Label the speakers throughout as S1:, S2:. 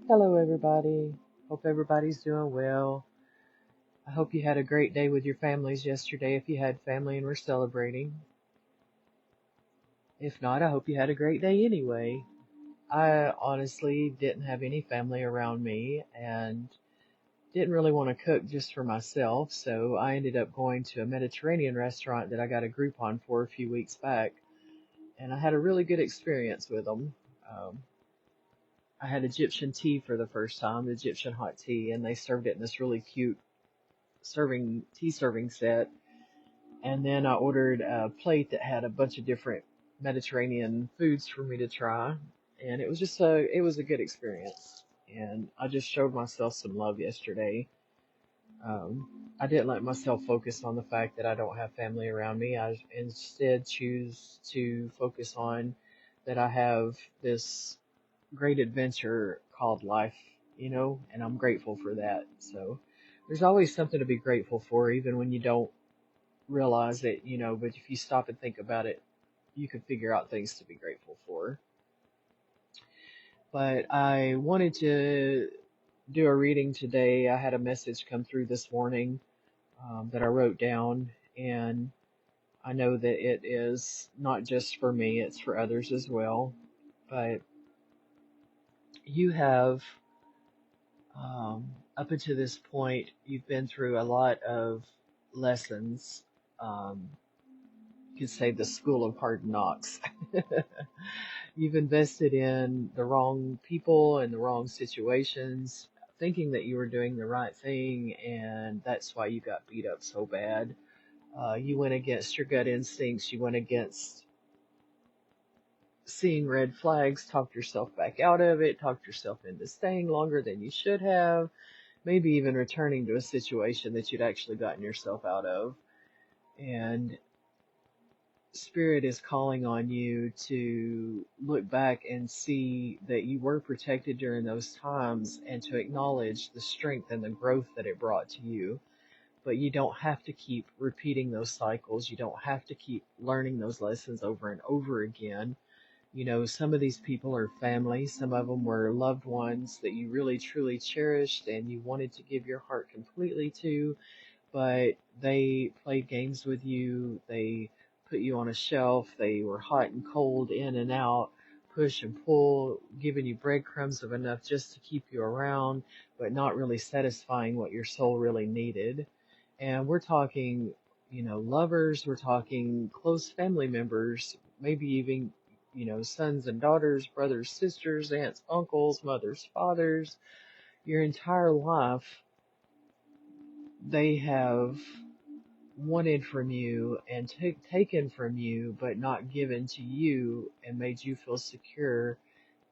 S1: Hello, everybody. Hope everybody's doing well. I hope you had a great day with your families yesterday if you had family and were celebrating. If not, I hope you had a great day anyway. I honestly didn't have any family around me and didn't really want to cook just for myself, so I ended up going to a Mediterranean restaurant that I got a Groupon for a few weeks back, and I had a really good experience with them. Um, I had Egyptian tea for the first time, Egyptian hot tea, and they served it in this really cute serving set, and then I ordered a plate that had a bunch of different Mediterranean foods for me to try, and it was a good experience, and I just showed myself some love yesterday. Um, I didn't let myself focus on the fact that I don't have family around me. I instead choose to focus on that I have this great adventure called life, and I'm grateful for that. So there's always something to be grateful for, even when you don't realize it, but if you stop and think about it, you can figure out things to be grateful for. But I wanted to do a reading today. I had a message come through this morning that I wrote down, and I know that it is not just for me, it's for others as well. But you have, up until this point, you've been through a lot of lessons. Um, you could say the school of hard knocks. You've invested in the wrong people and the wrong situations, thinking that you were doing the right thing, and that's why you got beat up so bad. You went against your gut instincts, you went against seeing red flags, talked yourself back out of it, talked yourself into staying longer than you should have, maybe even returning to a situation that you'd actually gotten yourself out of. And Spirit is calling on you to look back and see that you were protected during those times and to acknowledge the strength and the growth that it brought to you. But you don't have to keep repeating those cycles. You don't have to keep learning those lessons over and over again. Some of these people are family, some of them were loved ones that you really truly cherished and you wanted to give your heart completely to, but they played games with you. They put you on a shelf. They were hot and cold, in and out, push and pull, giving you breadcrumbs of enough just to keep you around, but not really satisfying what your soul really needed. And we're talking, lovers, we're talking close family members, maybe even, sons and daughters, brothers, sisters, aunts, uncles, mothers, fathers. Your entire life, they have wanted from you and taken from you, but not given to you and made you feel secure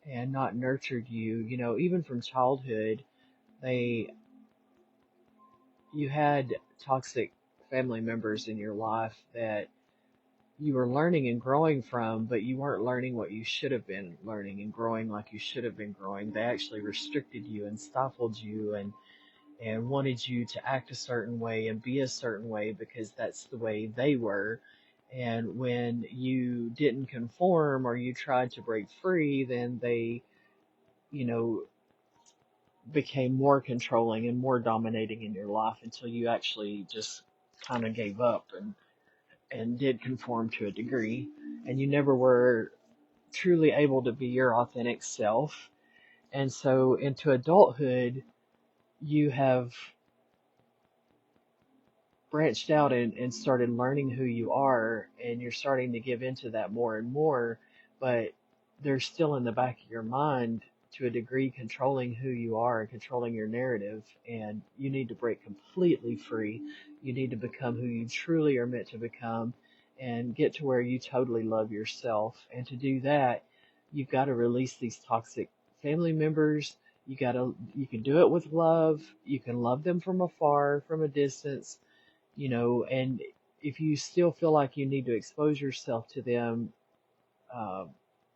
S1: and not nurtured you. Even from childhood, they you had toxic family members in your life that you were learning and growing from, but you weren't learning what you should have been learning and growing like you should have been growing. They actually restricted you and stifled you and wanted you to act a certain way and be a certain way because that's the way they were. And when you didn't conform or you tried to break free, then they, you know, became more controlling and more dominating in your life until you actually just kind of gave up and did conform to a degree. And you never were truly able to be your authentic self. And so into adulthood, you have branched out and started learning who you are, and you're starting to give into that more and more, but they're still in the back of your mind to a degree controlling who you are and controlling your narrative, and you need to break completely free. You need to become who you truly are meant to become and get to where you totally love yourself. And to do that, you've got to release these toxic family members. You can do it with love. You can love them from afar, from a distance, and if you still feel like you need to expose yourself to them uh,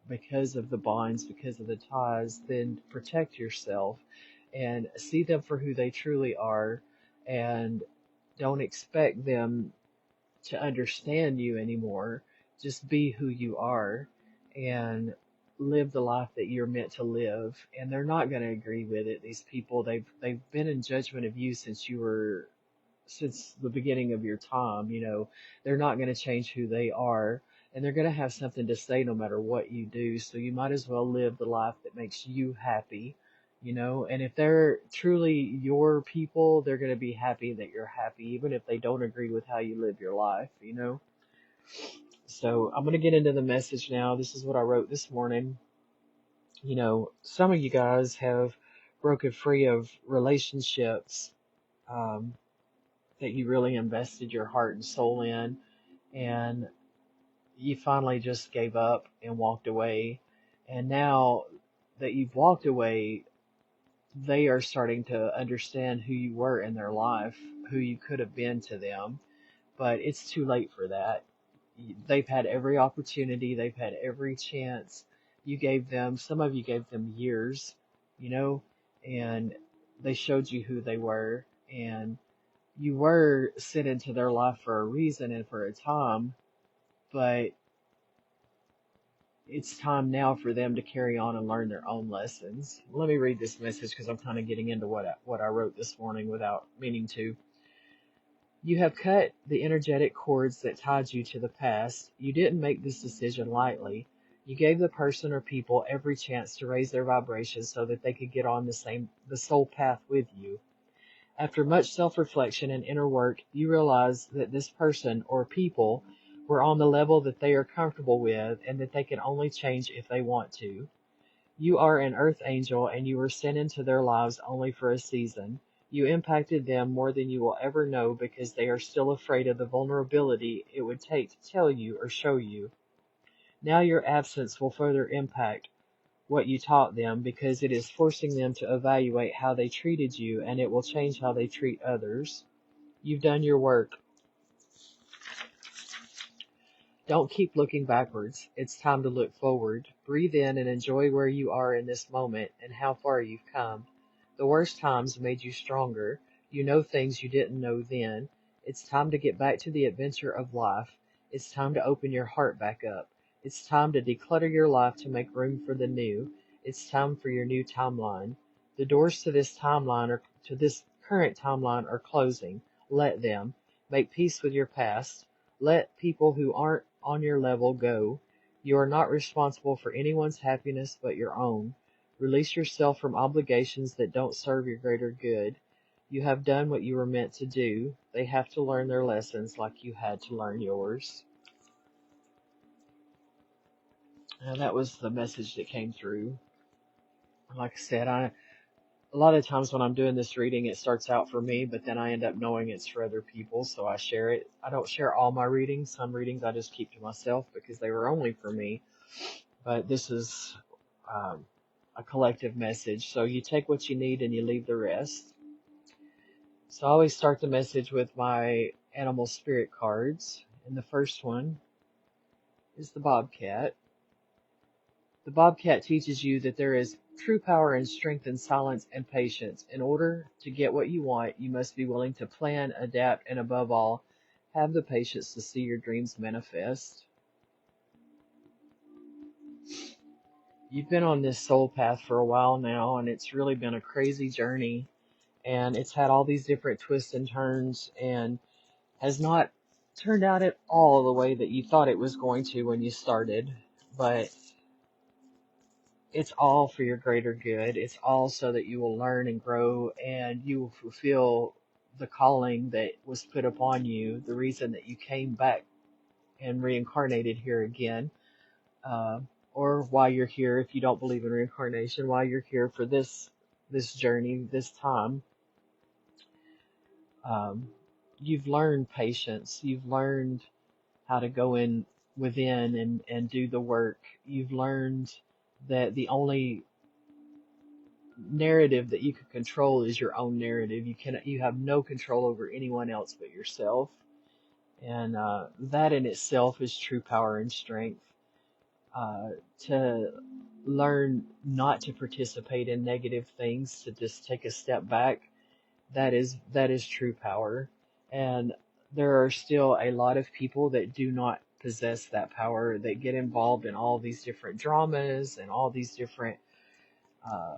S1: because of the bonds, because of the ties, then protect yourself and see them for who they truly are, and don't expect them to understand you anymore. Just be who you are and live the life that you're meant to live, and they're not going to agree with it. These people, they've been in judgment of you since the beginning of your time. They're not going to change who they are, and they're going to have something to say no matter what you do. So you might as well live the life that makes you happy. And if they're truly your people, they're going to be happy that you're happy, even if they don't agree with how you live your life. So I'm going to get into the message now. This is what I wrote this morning. Some of you guys have broken free of relationships that you really invested your heart and soul in, and you finally just gave up and walked away. And now that you've walked away, they are starting to understand who you were in their life, who you could have been to them, but it's too late for that. They've had every opportunity, they've had every chance. Some of you gave them years, and they showed you who they were, and you were sent into their life for a reason and for a time, but it's time now for them to carry on and learn their own lessons. Let me read this message because I'm kind of getting into what I wrote this morning without meaning to. You have cut the energetic cords that tied you to the past. You didn't make this decision lightly. You gave the person or people every chance to raise their vibrations so that they could get on the soul path with you. After much self-reflection and inner work, you realize that this person or people were on the level that they are comfortable with and that they can only change if they want to. You are an earth angel and you were sent into their lives only for a season. You impacted them more than you will ever know because they are still afraid of the vulnerability it would take to tell you or show you. Now your absence will further impact what you taught them because it is forcing them to evaluate how they treated you, and it will change how they treat others. You've done your work. Don't keep looking backwards. It's time to look forward. Breathe in and enjoy where you are in this moment and how far you've come. The worst times made you stronger. You know things you didn't know then. It's time to get back to the adventure of life. It's time to open your heart back up. It's time to declutter your life to make room for the new. It's time for your new timeline. The doors to this current timeline are closing. Let them. Make peace with your past. Let people who aren't on your level go. You are not responsible for anyone's happiness but your own. Release yourself from obligations that don't serve your greater good. You have done what you were meant to do. They have to learn their lessons like you had to learn yours. And that was the message that came through. Like I said, a lot of times when I'm doing this reading, it starts out for me, but then I end up knowing it's for other people, so I share it. I don't share all my readings. Some readings I just keep to myself because they were only for me. But this is a collective message. So you take what you need and you leave the rest. So I always start the message with my animal spirit cards. And the first one is the bobcat. The bobcat teaches you that there is true power and strength in silence and patience. In order to get what you want, you must be willing to plan, adapt, and above all, have the patience to see your dreams manifest. You've been on this soul path for a while now, and it's really been a crazy journey. And it's had all these different twists and turns and has not turned out at all the way that you thought it was going to when you started. But it's all for your greater good. It's all so that you will learn and grow and you will fulfill the calling that was put upon you, the reason that you came back and reincarnated here again, or why you're here if you don't believe in reincarnation, why you're here for this journey, this time. You've learned patience. You've learned how to go in within and do the work. You've learned that the only narrative that you can control is your own narrative. You have no control over anyone else but yourself. And that in itself is true power and strength. To learn not to participate in negative things, to just take a step back, that is true power. And there are still a lot of people that do not possess that power, that get involved in all these different dramas and all these different uh,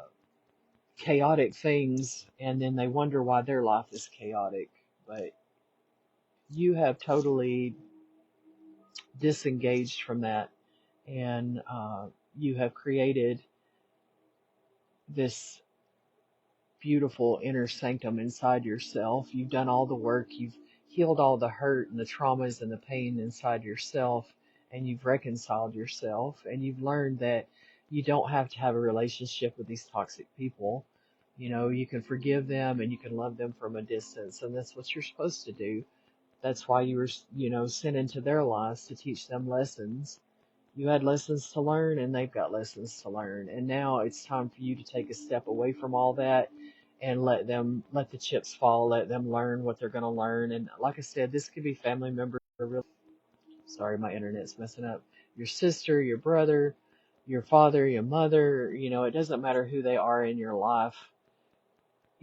S1: chaotic things, and then they wonder why their life is chaotic. But you have totally disengaged from that, and you have created this beautiful inner sanctum inside yourself. You've done all the work, you've healed all the hurt and the traumas and the pain inside yourself, and you've reconciled yourself, and you've learned that you don't have to have a relationship with these toxic people. You know, you can forgive them and you can love them from a distance, and that's what you're supposed to do. That's why you were, sent into their lives, to teach them lessons. You had lessons to learn, and they've got lessons to learn. And now it's time for you to take a step away from all that and let the chips fall, let them learn what they're going to learn. And like I said, this could be family members. Sorry, my internet's messing up. Your sister, your brother, your father, your mother, it doesn't matter who they are in your life.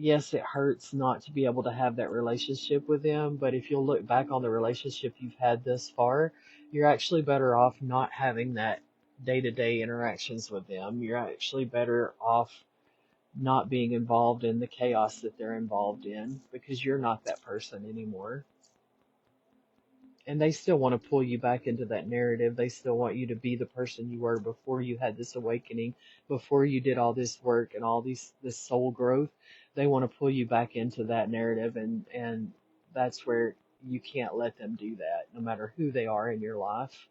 S1: Yes, it hurts not to be able to have that relationship with them, but if you'll look back on the relationship you've had thus far, you're actually better off not having that day-to-day interactions with them. You're actually better off not being involved in the chaos that they're involved in, because you're not that person anymore. And they still want to pull you back into that narrative. They still want you to be the person you were before you had this awakening, before you did all this work and all this soul growth. They want to pull you back into that narrative, and that's where you can't let them do that. No matter who they are in your life,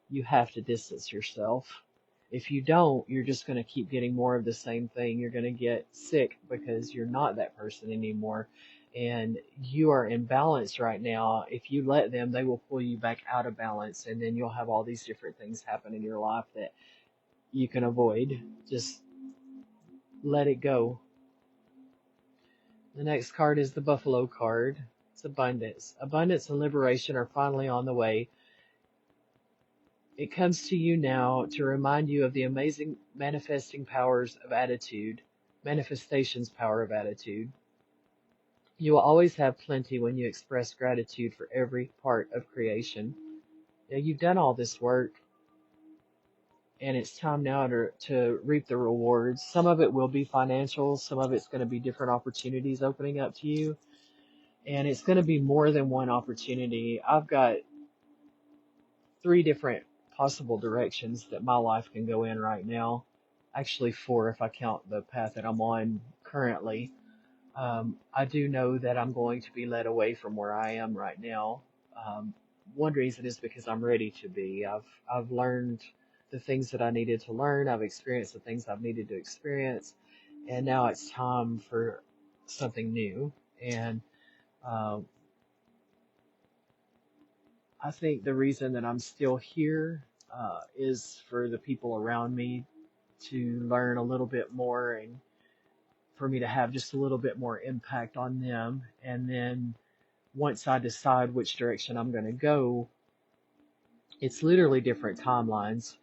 S1: you have to distance yourself. If you don't, you're just going to keep getting more of the same thing. You're going to get sick because you're not that person anymore. And you are in balance right now. If you let them, they will pull you back out of balance, and then you'll have all these different things happen in your life that you can avoid. Just let it go. The next card is the Buffalo card. It's abundance. Abundance and liberation are finally on the way. It comes to you now to remind you of the amazing manifestations power of attitude. You will always have plenty when you express gratitude for every part of creation. Now, you've done all this work, and it's time now to reap the rewards. Some of it will be financial, some of it's going to be different opportunities opening up to you, and it's going to be more than one opportunity. I've got 3 different possible directions that my life can go in right now. Actually 4 if I count the path that I'm on currently. I do know that I'm going to be led away from where I am right now. One reason is because I'm ready to be. I've learned the things that I needed to learn. I've experienced the things I've needed to experience, and now it's time for something new. And I think the reason that I'm still here is for the people around me to learn a little bit more, and for me to have just a little bit more impact on them. And then once I decide which direction I'm going to go, it's literally different timelines.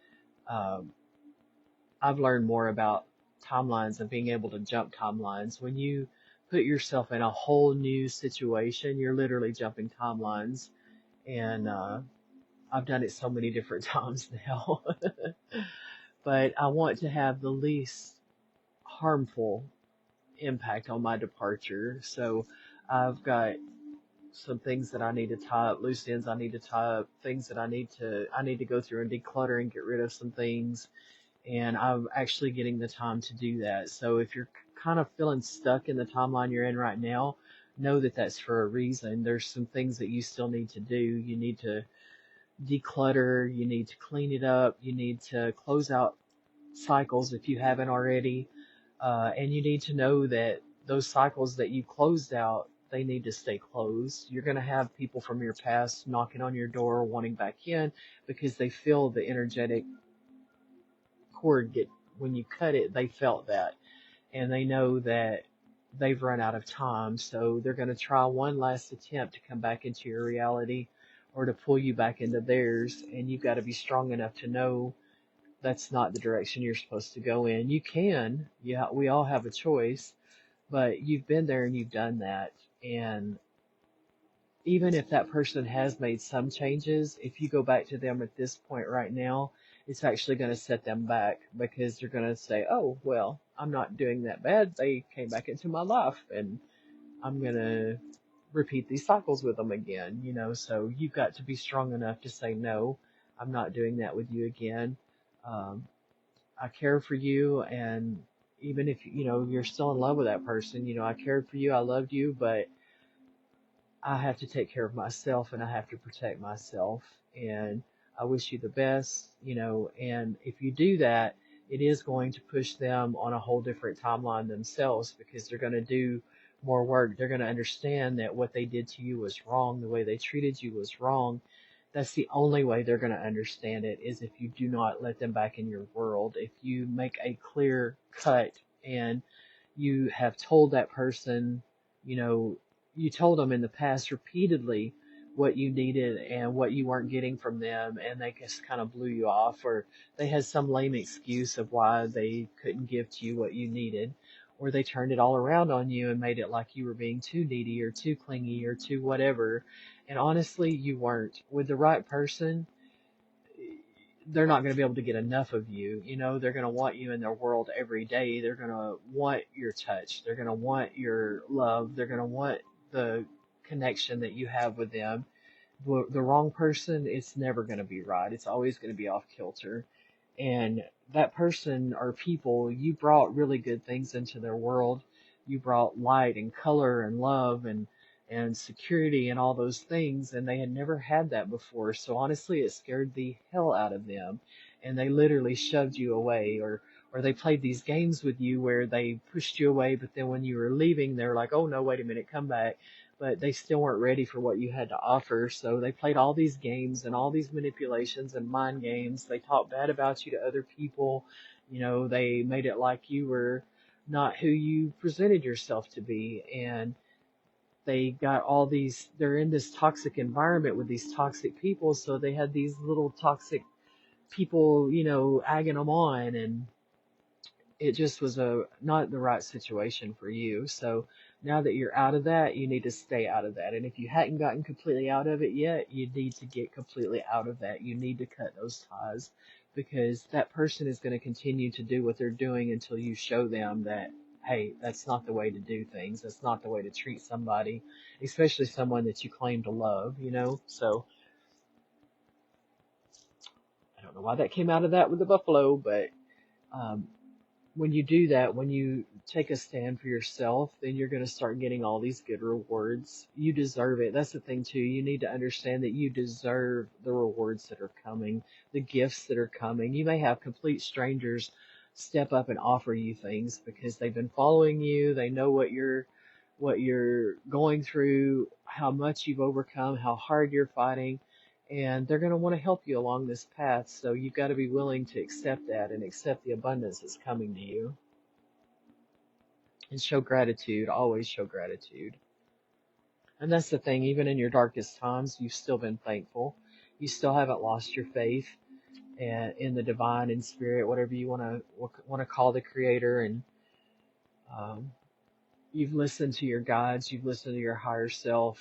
S1: I've learned more about timelines and being able to jump timelines. When you put yourself in a whole new situation, you're literally jumping timelines. And I've done it so many different times now. But I want to have the least harmful impact on my departure. So I've got some things that I need to tie up, loose ends I need to tie up, things that I need to go through and declutter and get rid of some things. And I'm actually getting the time to do that. So if you're kind of feeling stuck in the timeline you're in right now, know that that's for a reason. There's some things that you still need to do. You need to declutter, you need to clean it up, you need to close out cycles if you haven't already. And you need to know that those cycles that you closed out, they need to stay closed. You're going to have people from your past knocking on your door, wanting back in, because they feel the energetic cord when you cut it, they felt that. And they know that they've run out of time. So they're going to try one last attempt to come back into your reality or to pull you back into theirs. And you've got to be strong enough to know that's not the direction you're supposed to go in. You can, yeah, we all have a choice, but you've been there and you've done that. And even if that person has made some changes, if you go back to them at this point right now, it's actually going to set them back because they're going to say, oh, well, I'm not doing that bad. They came back into my life and I'm going to repeat these cycles with them again, you know. So you've got to be strong enough to say, no, I'm not doing that with you again. Um, I care for you. And even if, you know, you're still in love with that person, you know, I cared for you, I loved you, but I have to take care of myself and I have to protect myself. And I wish you the best, you know, and if you do that, it is going to push them on a whole different timeline themselves because they're going to do more work. They're going to understand that what they did to you was wrong. The way they treated you was wrong. That's the only way they're going to understand it is if you do not let them back in your world. If you make a clear cut and you have told that person, you know, you told them in the past repeatedly what you needed and what you weren't getting from them, and they just kind of blew you off, or they had some lame excuse of why they couldn't give to you what you needed, or they turned it all around on you and made it like you were being too needy or too clingy or too whatever. And honestly, you weren't. With the right person, they're not going to be able to get enough of you. You know, they're going to want you in their world every day. They're going to want your touch. They're going to want your love. They're going to want the connection that you have with them. The wrong person, it's never going to be right. It's always going to be off kilter. And that person or people, you brought really good things into their world. You brought light and color and love and security and all those things, and they had never had that before. So honestly, it scared the hell out of them, and they literally shoved you away, or they played these games with you where they pushed you away, but then when you were leaving, they're like, oh no, wait a minute, come back. But they still weren't ready for what you had to offer. So they played all these games and all these manipulations and mind games. They talked bad about you to other people. You know, they made it like you were not who you presented yourself to be. And they got all these, they're in this toxic environment with these toxic people. So they had these little toxic people, you know, egging them on. And it just was not the right situation for you. So now that you're out of that, you need to stay out of that. And if you hadn't gotten completely out of it yet, you need to get completely out of that. You need to cut those ties because that person is going to continue to do what they're doing until you show them that, hey, that's not the way to do things. That's not the way to treat somebody, especially someone that you claim to love, you know? So I don't know why that came out of that with the buffalo, but, um, when you do that, when you take a stand for yourself, then you're going to start getting all these good rewards. You deserve it. That's the thing too. You need to understand that you deserve the rewards that are coming, the gifts that are coming. You may have complete strangers step up and offer you things because they've been following you. They know what you're going through, how much you've overcome, how hard you're fighting, and they're going to want to help you along this path. So you've got to be willing to accept that and accept the abundance that's coming to you and show gratitude. Always show gratitude. And that's the thing, even in your darkest times, you've still been thankful. You still haven't lost your faith and in the divine and spirit, whatever you want to call the creator. And um, you've listened to your guides, you've listened to your higher self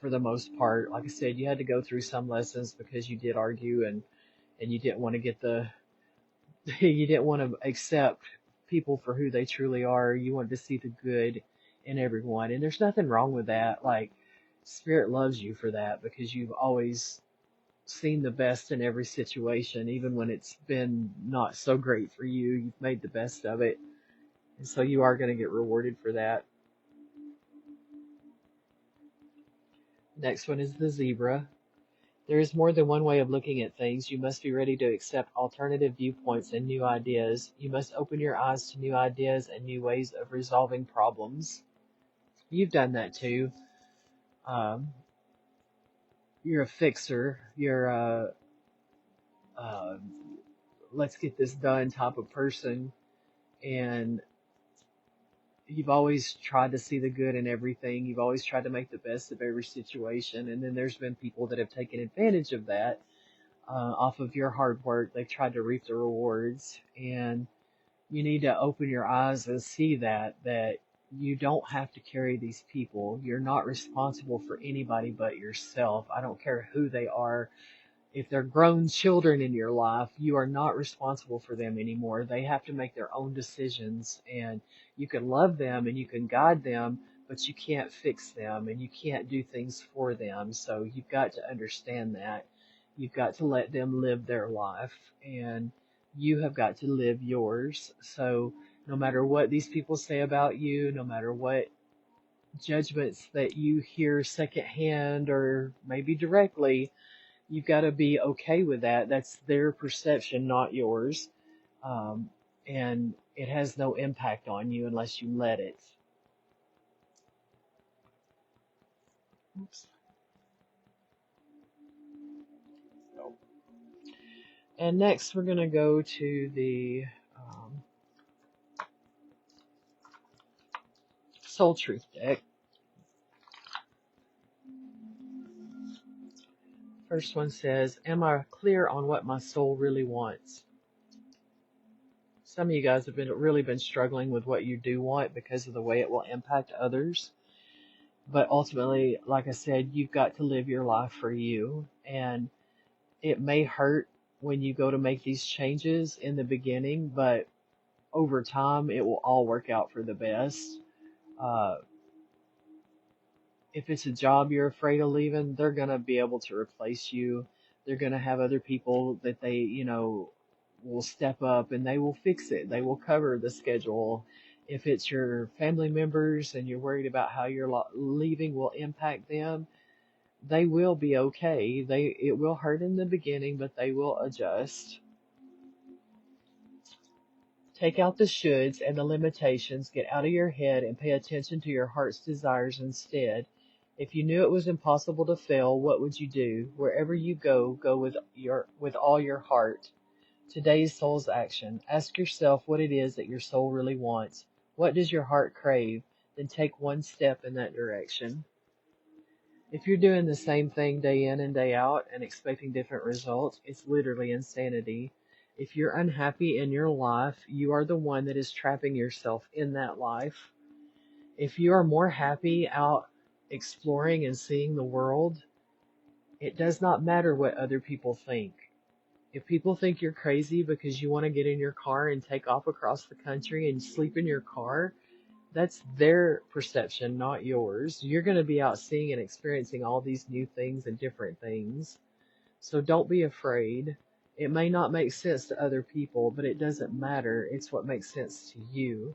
S1: for the most part. Like I said, you had to go through some lessons because you did argue and you didn't want to get you didn't want to accept people for who they truly are. You wanted to see the good in everyone. And there's nothing wrong with that. Like, Spirit loves you for that because you've always seen the best in every situation, even when it's been not so great for you. You've made the best of it. And so you are going to get rewarded for that. Next one is the zebra. There is more than one way of looking at things. You must be ready to accept alternative viewpoints and new ideas. You must open your eyes to new ideas and new ways of resolving problems. You've done that too. Um, you're a fixer. You're a let's get this done type of person. And you've always tried to see the good in everything. You've always tried to make the best of every situation. And then there's been people that have taken advantage of that off of your hard work. They've tried to reap the rewards. And you need to open your eyes and see that You don't have to carry these people. You're not responsible for anybody but yourself. I don't care who they are. If they're grown children in your life, you are not responsible for them anymore. They have to make their own decisions, and you can love them and you can guide them, but you can't fix them and you can't do things for them. So you've got to understand that. You've got to let them live their life, and you have got to live yours. So no matter what these people say about you, no matter what judgments that you hear secondhand or maybe directly, you've got to be okay with that. That's their perception, not yours. Um, and it has no impact on you unless you let it. Oops. So, and next we're going to go to the Soul Truth deck. First one says, am I clear on what my soul really wants? Some of you guys have really been struggling with what you do want because of the way it will impact others. But ultimately, like I said, you've got to live your life for you. And it may hurt when you go to make these changes in the beginning, but over time, it will all work out for the best. Uh, if it's a job you're afraid of leaving, they're going to be able to replace you. They're going to have other people that they, will step up and they will fix it. They will cover the schedule. If it's your family members and you're worried about how your leaving will impact them, they will be okay. It will hurt in the beginning, but they will adjust. Take out the shoulds and the limitations, get out of your head and pay attention to your heart's desires instead. If you knew it was impossible to fail, what would you do? Wherever you go, go with all your heart. Today's soul's action. Ask yourself what it is that your soul really wants. What does your heart crave? Then take one step in that direction. If you're doing the same thing day in and day out and expecting different results, it's literally insanity. If you're unhappy in your life, you are the one that is trapping yourself in that life. If you are more happy out exploring and seeing the world, it does not matter what other people think. If people think you're crazy because you want to get in your car and take off across the country and sleep in your car, that's their perception, not yours. You're going to be out seeing and experiencing all these new things and different things. So don't be afraid. It may not make sense to other people, but it doesn't matter. It's what makes sense to you.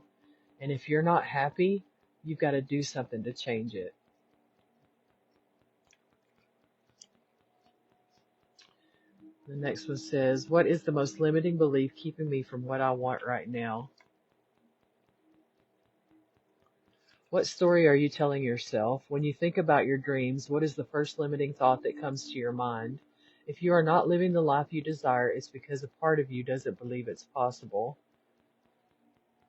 S1: And if you're not happy, you've got to do something to change it. The next one says, what is the most limiting belief keeping me from what I want right now? What story are you telling yourself? When you think about your dreams, what is the first limiting thought that comes to your mind? If you are not living the life you desire, it's because a part of you doesn't believe it's possible.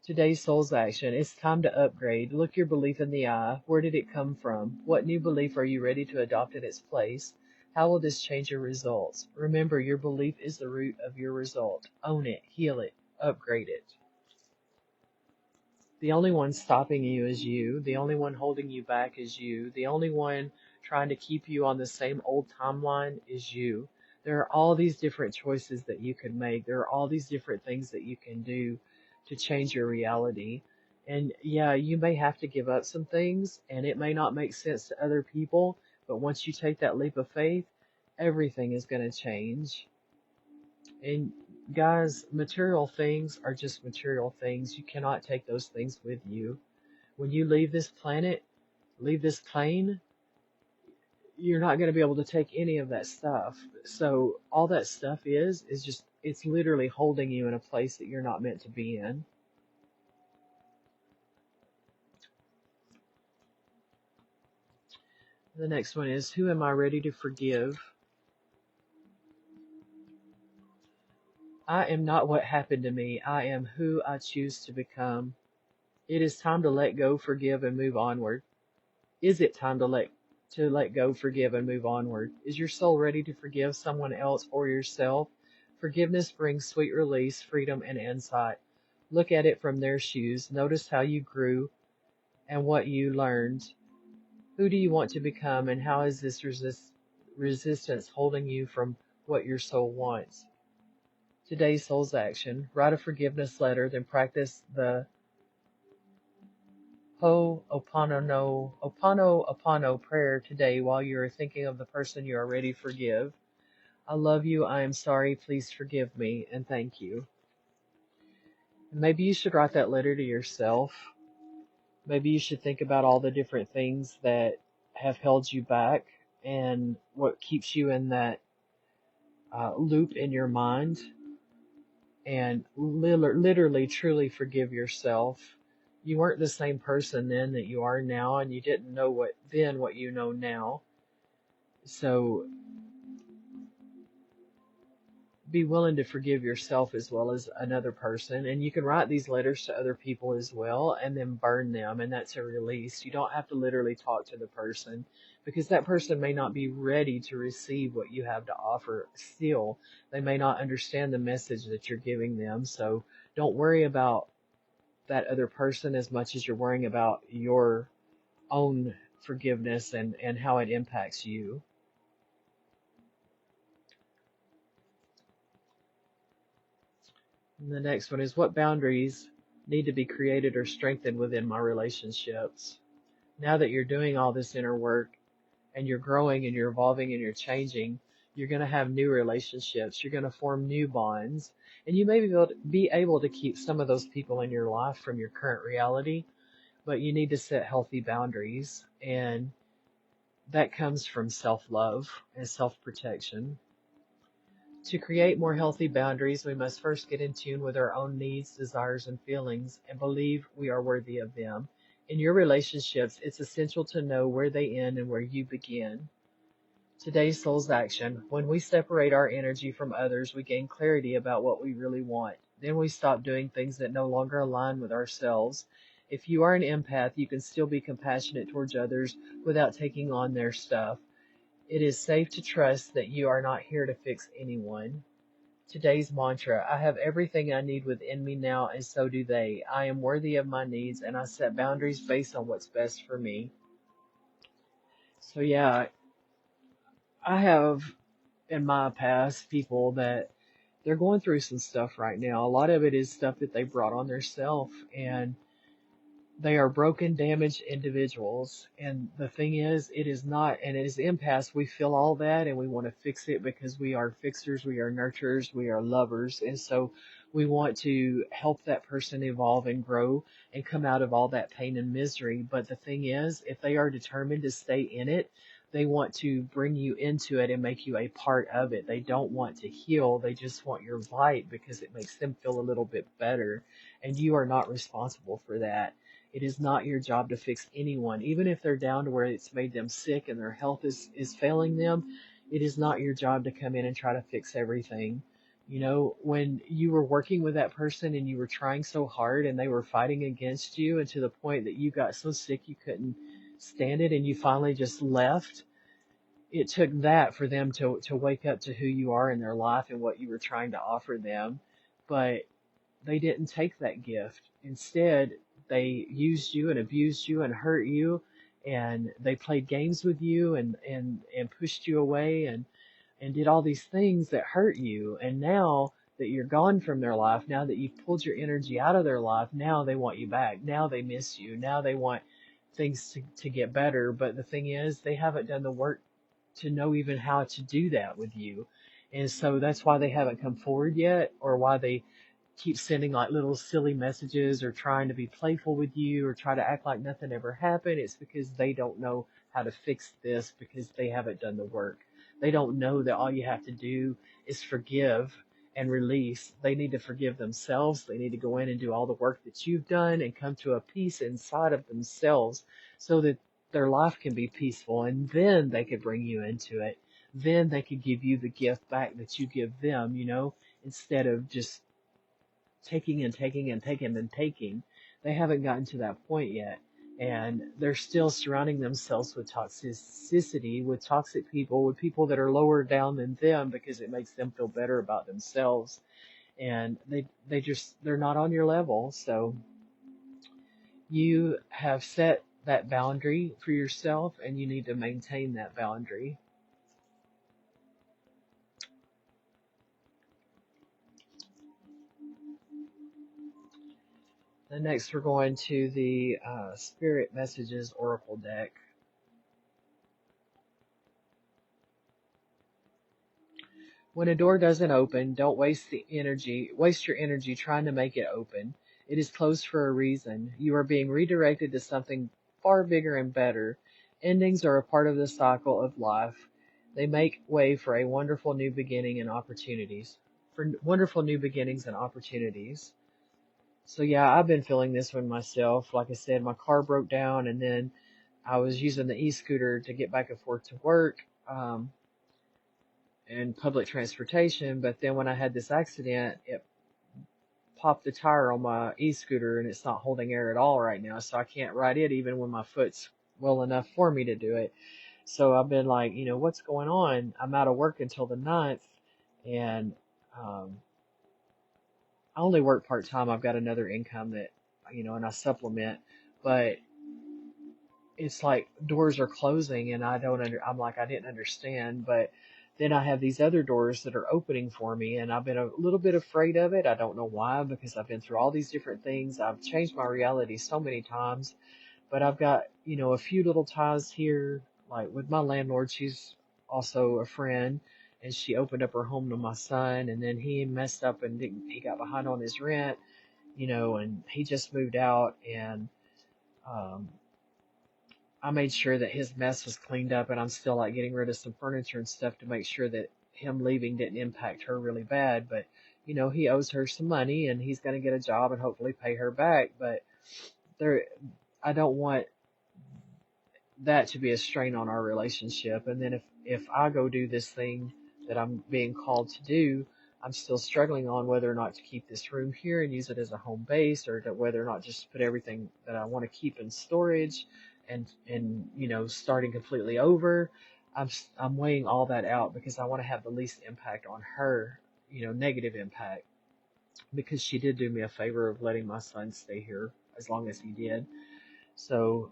S1: Today's soul's action. It's time to upgrade. Look your belief in the eye. Where did it come from? What new belief are you ready to adopt in its place? How will this change your results? Remember, your belief is the root of your result. Own it, heal it, upgrade it. The only one stopping you is you. The only one holding you back is you. The only one trying to keep you on the same old timeline is you. There are all these different choices that you can make. There are all these different things that you can do to change your reality. And yeah, you may have to give up some things, and it may not make sense to other people, but once you take that leap of faith, everything is going to change. And guys, material things are just material things. You cannot take those things with you. When you leave this planet, leave this plane, you're not going to be able to take any of that stuff. So all that stuff is just, it's literally holding you in a place that you're not meant to be in. The next one is, who am I ready to forgive? I am not what happened to me. I am who I choose to become. It is time to let go, forgive, and move onward. Is it time to let go, forgive, and move onward? Is your soul ready to forgive someone else or yourself? Forgiveness brings sweet release, freedom, and insight. Look at it from their shoes. Notice how you grew. and what you learned. Who do you want to become, and how is this resistance holding you from what your soul wants? Today's soul's action: write a forgiveness letter, then practice the Ho'oponopono prayer today while you are thinking of the person you already forgive. I love you, I am sorry, please forgive me, and thank you. And maybe you should write that letter to yourself. Maybe you should think about all the different things that have held you back and what keeps you in that loop in your mind, and literally, truly forgive yourself. You weren't the same person then that you are now, and you didn't know what you know now. So be willing to forgive yourself as well as another person. And you can write these letters to other people as well and then burn them, and that's a release. You don't have to literally talk to the person, because that person may not be ready to receive what you have to offer still. They may not understand the message that you're giving them. So don't worry about that other person as much as you're worrying about your own forgiveness and how it impacts you. And the next one is, what boundaries need to be created or strengthened within my relationships? Now that you're doing all this inner work and you're growing and you're evolving and you're changing, you're going to have new relationships. You're going to form new bonds. And you may be able to keep some of those people in your life from your current reality, but you need to set healthy boundaries. And that comes from self-love and self-protection. To create more healthy boundaries, we must first get in tune with our own needs, desires, and feelings, and believe we are worthy of them. In your relationships, it's essential to know where they end and where you begin. Today's soul's action: when we separate our energy from others, we gain clarity about what we really want. Then we stop doing things that no longer align with ourselves. If you are an empath, you can still be compassionate towards others without taking on their stuff. It is safe to trust that you are not here to fix anyone. Today's mantra: I have everything I need within me now, and so do they. I am worthy of my needs, and I set boundaries based on what's best for me. So yeah, I have in my past people that they're going through some stuff right now. A lot of it is stuff that they brought on themselves, and they are broken, damaged individuals. And the thing is, it is not, and as empaths, we feel all that and we want to fix it because we are fixers, we are nurturers, we are lovers. And so we want to help that person evolve and grow and come out of all that pain and misery. But the thing is, if they are determined to stay in it, they want to bring you into it and make you a part of it. They don't want to heal. They just want your light because it makes them feel a little bit better. And you are not responsible for that. It is not your job to fix anyone, even if they're down to where it's made them sick and their health is failing them. It is not your job to come in and try to fix everything. You know, when you were working with that person and you were trying so hard and they were fighting against you, and to the point that you got so sick you couldn't stand it and you finally just left, it took that for them to wake up to who you are in their life and what you were trying to offer them. But they didn't take that gift. Instead, they used you and abused you and hurt you, and they played games with you and pushed you away and did all these things that hurt you. And now that you're gone from their life, now that you've pulled your energy out of their life, now they want you back. Now they miss you. Now they want things to get better. But the thing is, they haven't done the work to know even how to do that with you. And so that's why they haven't come forward yet, or why they keep sending like little silly messages or trying to be playful with you or try to act like nothing ever happened. It's because they don't know how to fix this, because they haven't done the work. They don't know that all you have to do is forgive and release. They need to forgive themselves. They need to go in and do all the work that you've done and come to a peace inside of themselves so that their life can be peaceful, and then they could bring you into it. Then they could give you the gift back that you give them, you know, instead of just taking and taking and taking and taking. They haven't gotten to that point yet. And they're still surrounding themselves with toxicity, with toxic people, with people that are lower down than them because it makes them feel better about themselves. And they're not on your level. So You have set that boundary for yourself and you need to maintain that boundary. And next we're going to the Spirit Messages Oracle deck. When a door doesn't open, don't waste your energy trying to make it open. It is closed for a reason. You are being redirected to something far bigger and better. Endings are a part of the cycle of life. They make way for a wonderful new beginning and opportunities. For wonderful new beginnings and opportunities. So yeah, I've been feeling this one myself. Like I said, my car broke down and then I was using the e-scooter to get back and forth to work. And public transportation, but then when I had this accident, it popped the tire on my e-scooter and it's not holding air at all right now, so I can't ride it even when my foot's well enough for me to do it. So I've been like, what's going on? I'm out of work until the 9th, and I only work part-time. I've got another income that, and I supplement, but it's like doors are closing and I'm like, I didn't understand, but then I have these other doors that are opening for me and I've been a little bit afraid of it. I don't know why, because I've been through all these different things. I've changed my reality so many times, but I've got, a few little ties here, like with my landlord. She's also a friend and she opened up her home to my son, and then he messed up and he got behind on his rent, and he just moved out, and, um, I made sure that his mess was cleaned up, and I'm still like getting rid of some furniture and stuff to make sure that him leaving didn't impact her really bad. But, he owes her some money and he's going to get a job and hopefully pay her back. But I don't want that to be a strain on our relationship. And then if I go do this thing that I'm being called to do, I'm still struggling on whether or not to keep this room here and use it as a home base, or whether or not just put everything that I want to keep in storage and starting completely over. I'm weighing all that out because I want to have the least impact on her, negative impact, because she did do me a favor of letting my son stay here as long as he did. So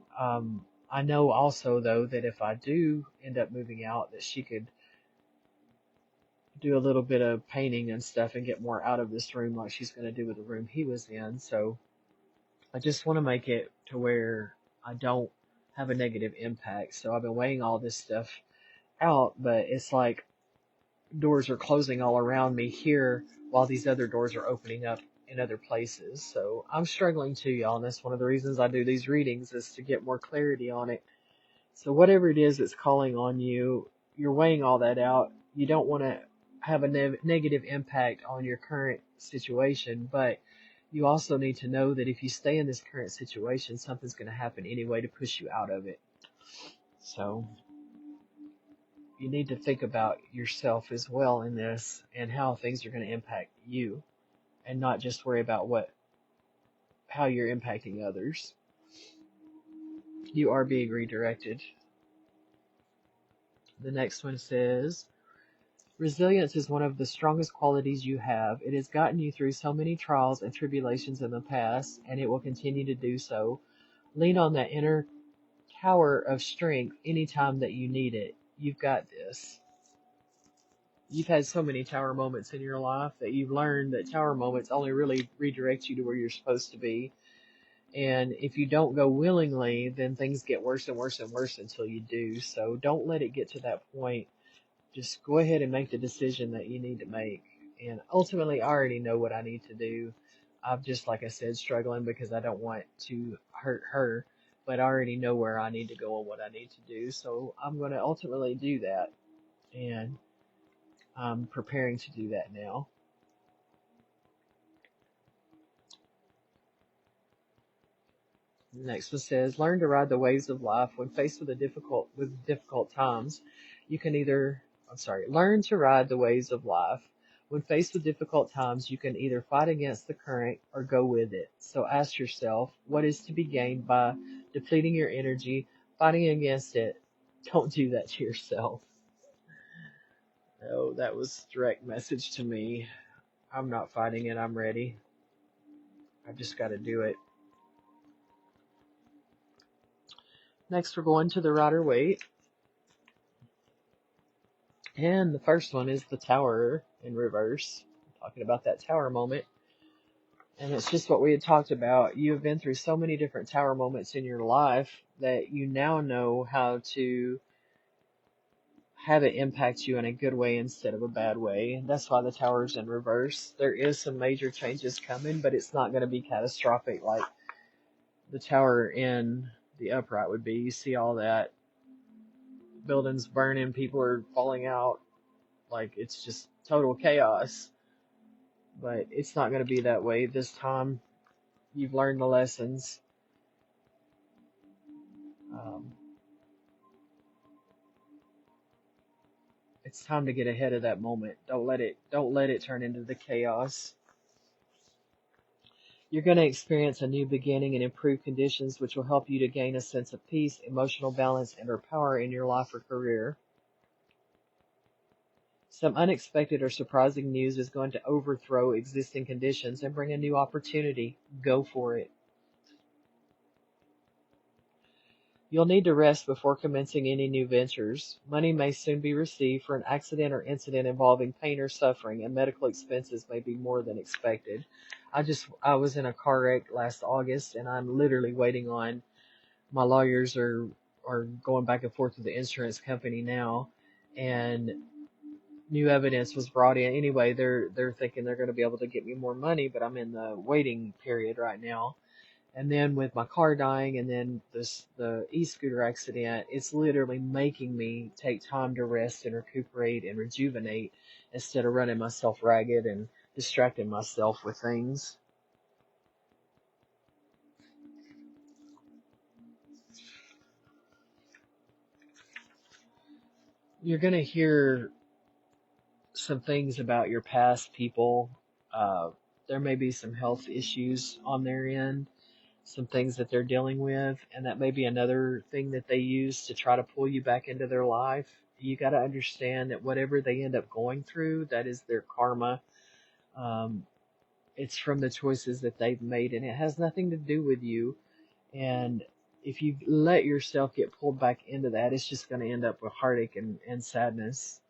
S1: I know also though that if I do end up moving out, that she could do a little bit of painting and stuff and get more out of this room like she's going to do with the room he was in. So I just want to make it to where I don't have a negative impact. So I've been weighing all this stuff out, but it's like doors are closing all around me here while these other doors are opening up in other places. So I'm struggling too, y'all, and that's one of the reasons I do these readings, is to get more clarity on it. So whatever it is that's calling on you, you're weighing all that out. You don't want to have a negative impact on your current situation, but you also need to know that if you stay in this current situation, something's going to happen anyway to push you out of it. So you need to think about yourself as well in this and how things are going to impact you, and not just worry about how you're impacting others. You are being redirected. The next one says, resilience is one of the strongest qualities you have. It has gotten you through so many trials and tribulations in the past, and it will continue to do so. Lean on that inner tower of strength anytime that you need it. You've got this. You've had so many tower moments in your life that you've learned that tower moments only really redirect you to where you're supposed to be. And if you don't go willingly, then things get worse and worse and worse until you do. So don't let it get to that point. Just go ahead and make the decision that you need to make. And ultimately, I already know what I need to do. I'm just, like I said, struggling because I don't want to hurt her, but I already know where I need to go and what I need to do. So I'm going to ultimately do that. And I'm preparing to do that now. The next one says, learn to ride the waves of life when faced with difficult times. Learn to ride the waves of life. When faced with difficult times, you can either fight against the current or go with it. So ask yourself, what is to be gained by depleting your energy, fighting against it? Don't do that to yourself. Oh, that was a direct message to me. I'm not fighting it. I'm ready. I just got to do it. Next, we're going to the Rider-Waite. And the first one is the Tower in reverse. I'm talking about that Tower moment. And it's just what we had talked about. You have been through so many different Tower moments in your life that you now know how to have it impact you in a good way instead of a bad way. That's why the Tower's in reverse. There is some major changes coming, but it's not going to be catastrophic like the Tower in the upright would be. You see all that, buildings burning, people are falling out, like it's just total chaos. But it's not going to be that way this time. You've learned the lessons. It's time to get ahead of that moment. Don't let it turn into the chaos. You're going to experience a new beginning and improved conditions, which will help you to gain a sense of peace, emotional balance, and or power in your life or career. Some unexpected or surprising news is going to overthrow existing conditions and bring a new opportunity. Go for it. You'll need to rest before commencing any new ventures. Money may soon be received for an accident or incident involving pain or suffering, and medical expenses may be more than expected. I was in a car wreck last August, and I'm literally waiting on my lawyers are going back and forth with the insurance company now, and new evidence was brought in. Anyway, they're thinking they're going to be able to get me more money, but I'm in the waiting period right now. And then with my car dying, and then the e-scooter accident, it's literally making me take time to rest and recuperate and rejuvenate instead of running myself ragged and distracting myself with things. You're going to hear some things about your past people. There may be some health issues on their end, some things that they're dealing with, and that may be another thing that they use to try to pull you back into their life. You got to understand that whatever they end up going through, that is their karma. Um, it's from the choices that they've made, and it has nothing to do with you. And if you let yourself get pulled back into that, it's just going to end up with heartache and sadness,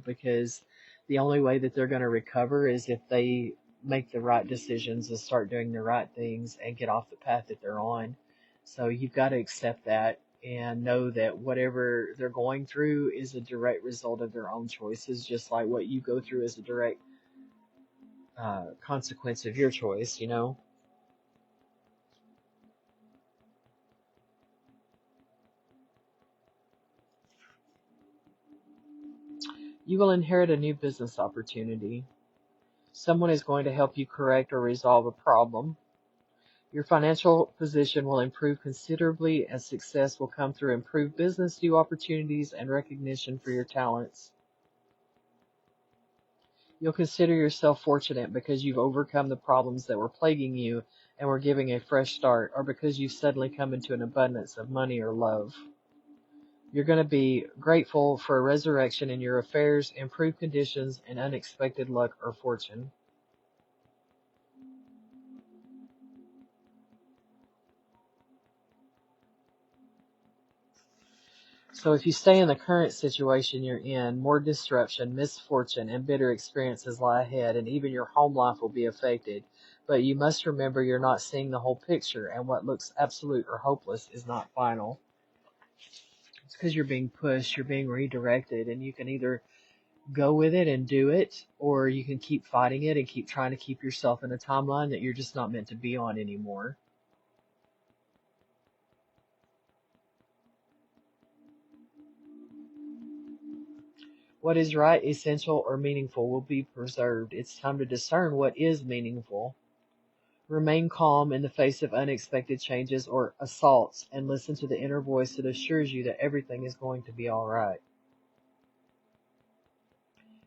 S1: because the only way that they're going to recover is if they make the right decisions and start doing the right things and get off the path that they're on. So you've got to accept that and know that whatever they're going through is a direct result of their own choices, just like what you go through is a direct consequence of your choice, you know? You will inherit a new business opportunity. Someone is going to help you correct or resolve a problem. Your financial position will improve considerably, and success will come through improved business, new opportunities, and recognition for your talents. You'll consider yourself fortunate because you've overcome the problems that were plaguing you and were giving a fresh start, or because you've suddenly come into an abundance of money or love. You're going to be grateful for a resurrection in your affairs, improved conditions, and unexpected luck or fortune. So if you stay in the current situation you're in, more disruption, misfortune, and bitter experiences lie ahead, and even your home life will be affected. But you must remember you're not seeing the whole picture, and what looks absolute or hopeless is not final. It's because you're being pushed, you're being redirected, and you can either go with it and do it, or you can keep fighting it and keep trying to keep yourself in a timeline that you're just not meant to be on anymore. What is right, essential, or meaningful will be preserved. It's time to discern what is meaningful. Remain calm in the face of unexpected changes or assaults, and listen to the inner voice that assures you that everything is going to be all right.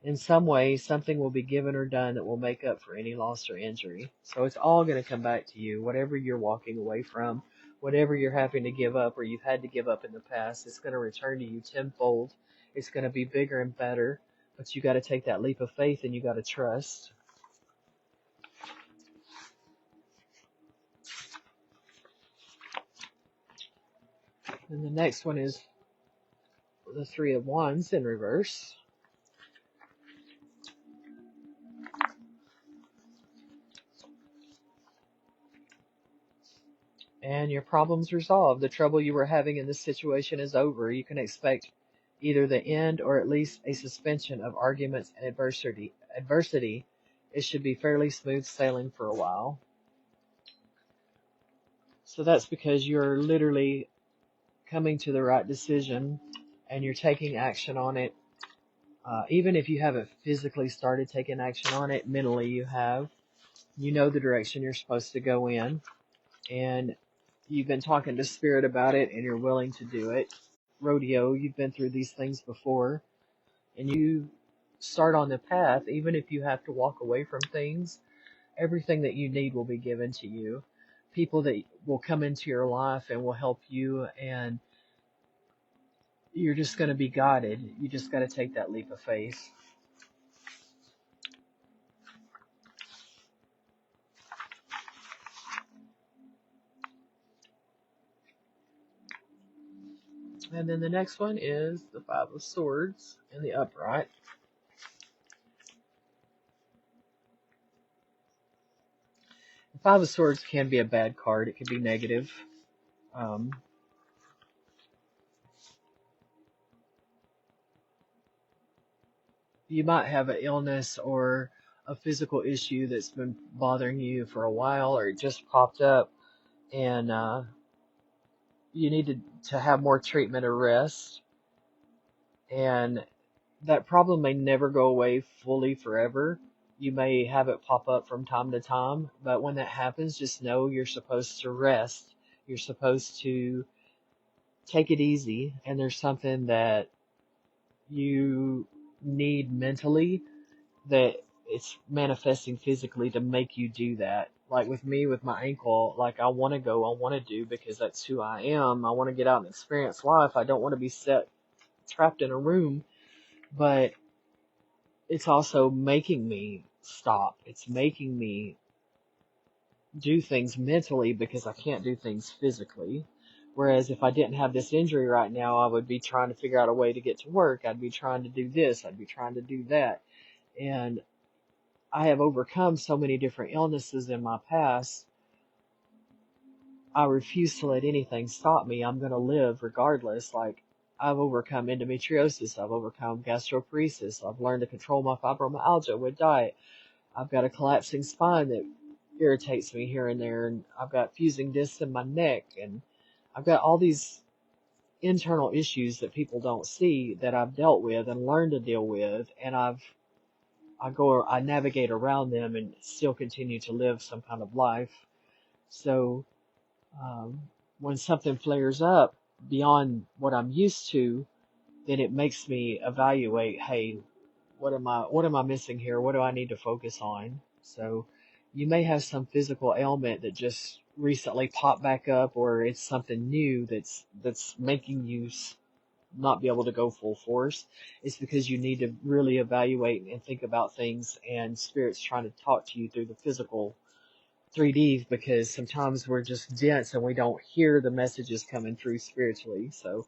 S1: In some way, something will be given or done that will make up for any loss or injury. So it's all going to come back to you. Whatever you're walking away from, whatever you're having to give up or you've had to give up in the past, it's going to return to you tenfold. It's going to be bigger and better, but you got to take that leap of faith and you got to trust. And the next one is the Three of Wands in reverse. And your problem's resolved. The trouble you were having in this situation is over. You can expect either the end or at least a suspension of arguments and adversity. It should be fairly smooth sailing for a while. So that's because you're literally coming to the right decision and you're taking action on it. Even if you haven't physically started taking action on it, mentally you have. You know the direction you're supposed to go in, and you've been talking to Spirit about it, and you're willing to do it. Rodeo, you've been through these things before, and you start on the path. Even if you have to walk away from things, everything that you need will be given to you. People that will come into your life and will help you, and you're just going to be guided. You just got to take that leap of faith. And then the next one is the Five of Swords in the upright. The Five of Swords can be a bad card. It can be negative. You might have an illness or a physical issue that's been bothering you for a while, or it just popped up, and you need to have more treatment or rest. And that problem may never go away fully forever. You may have it pop up from time to time, but when that happens, just know you're supposed to rest. You're supposed to take it easy, and there's something that you need mentally that it's manifesting physically to make you do that. Like with me, with my ankle, like I want to go, I want to do because that's who I am. I want to get out and experience life. I don't want to be trapped in a room, but it's also making me stop. It's making me do things mentally because I can't do things physically. Whereas if I didn't have this injury right now, I would be trying to figure out a way to get to work. I'd be trying to do this. I'd be trying to do that. And I have overcome so many different illnesses in my past. I refuse to let anything stop me. I'm going to live regardless. Like, I've overcome endometriosis. I've overcome gastroparesis. I've learned to control my fibromyalgia with diet. I've got a collapsing spine that irritates me here and there. And I've got fusing discs in my neck. And I've got all these internal issues that people don't see that I've dealt with and learned to deal with. And I navigate around them and still continue to live some kind of life. So when something flares up beyond what I'm used to, then it makes me evaluate, hey, what am I missing here? What do I need to focus on? So you may have some physical ailment that just recently popped back up, or it's something new that's making you not be able to go full force. It's because you need to really evaluate and think about things, and Spirit's trying to talk to you through the physical 3D, because sometimes we're just dense and we don't hear the messages coming through spiritually. So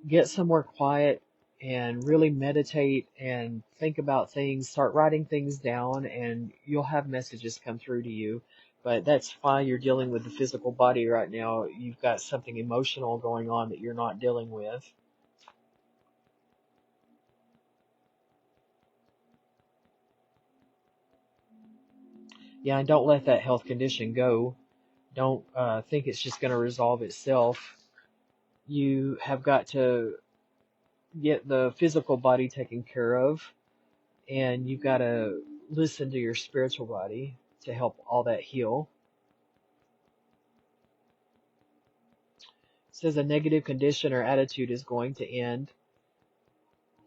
S1: get somewhere quiet and really meditate and think about things. Start writing things down, and you'll have messages come through to you. But that's why you're dealing with the physical body right now. You've got something emotional going on that you're not dealing with. Yeah, and don't let that health condition go. Don't think it's just going to resolve itself. You have got to get the physical body taken care of, and you've got to listen to your spiritual body to help all that heal. It says a negative condition or attitude is going to end.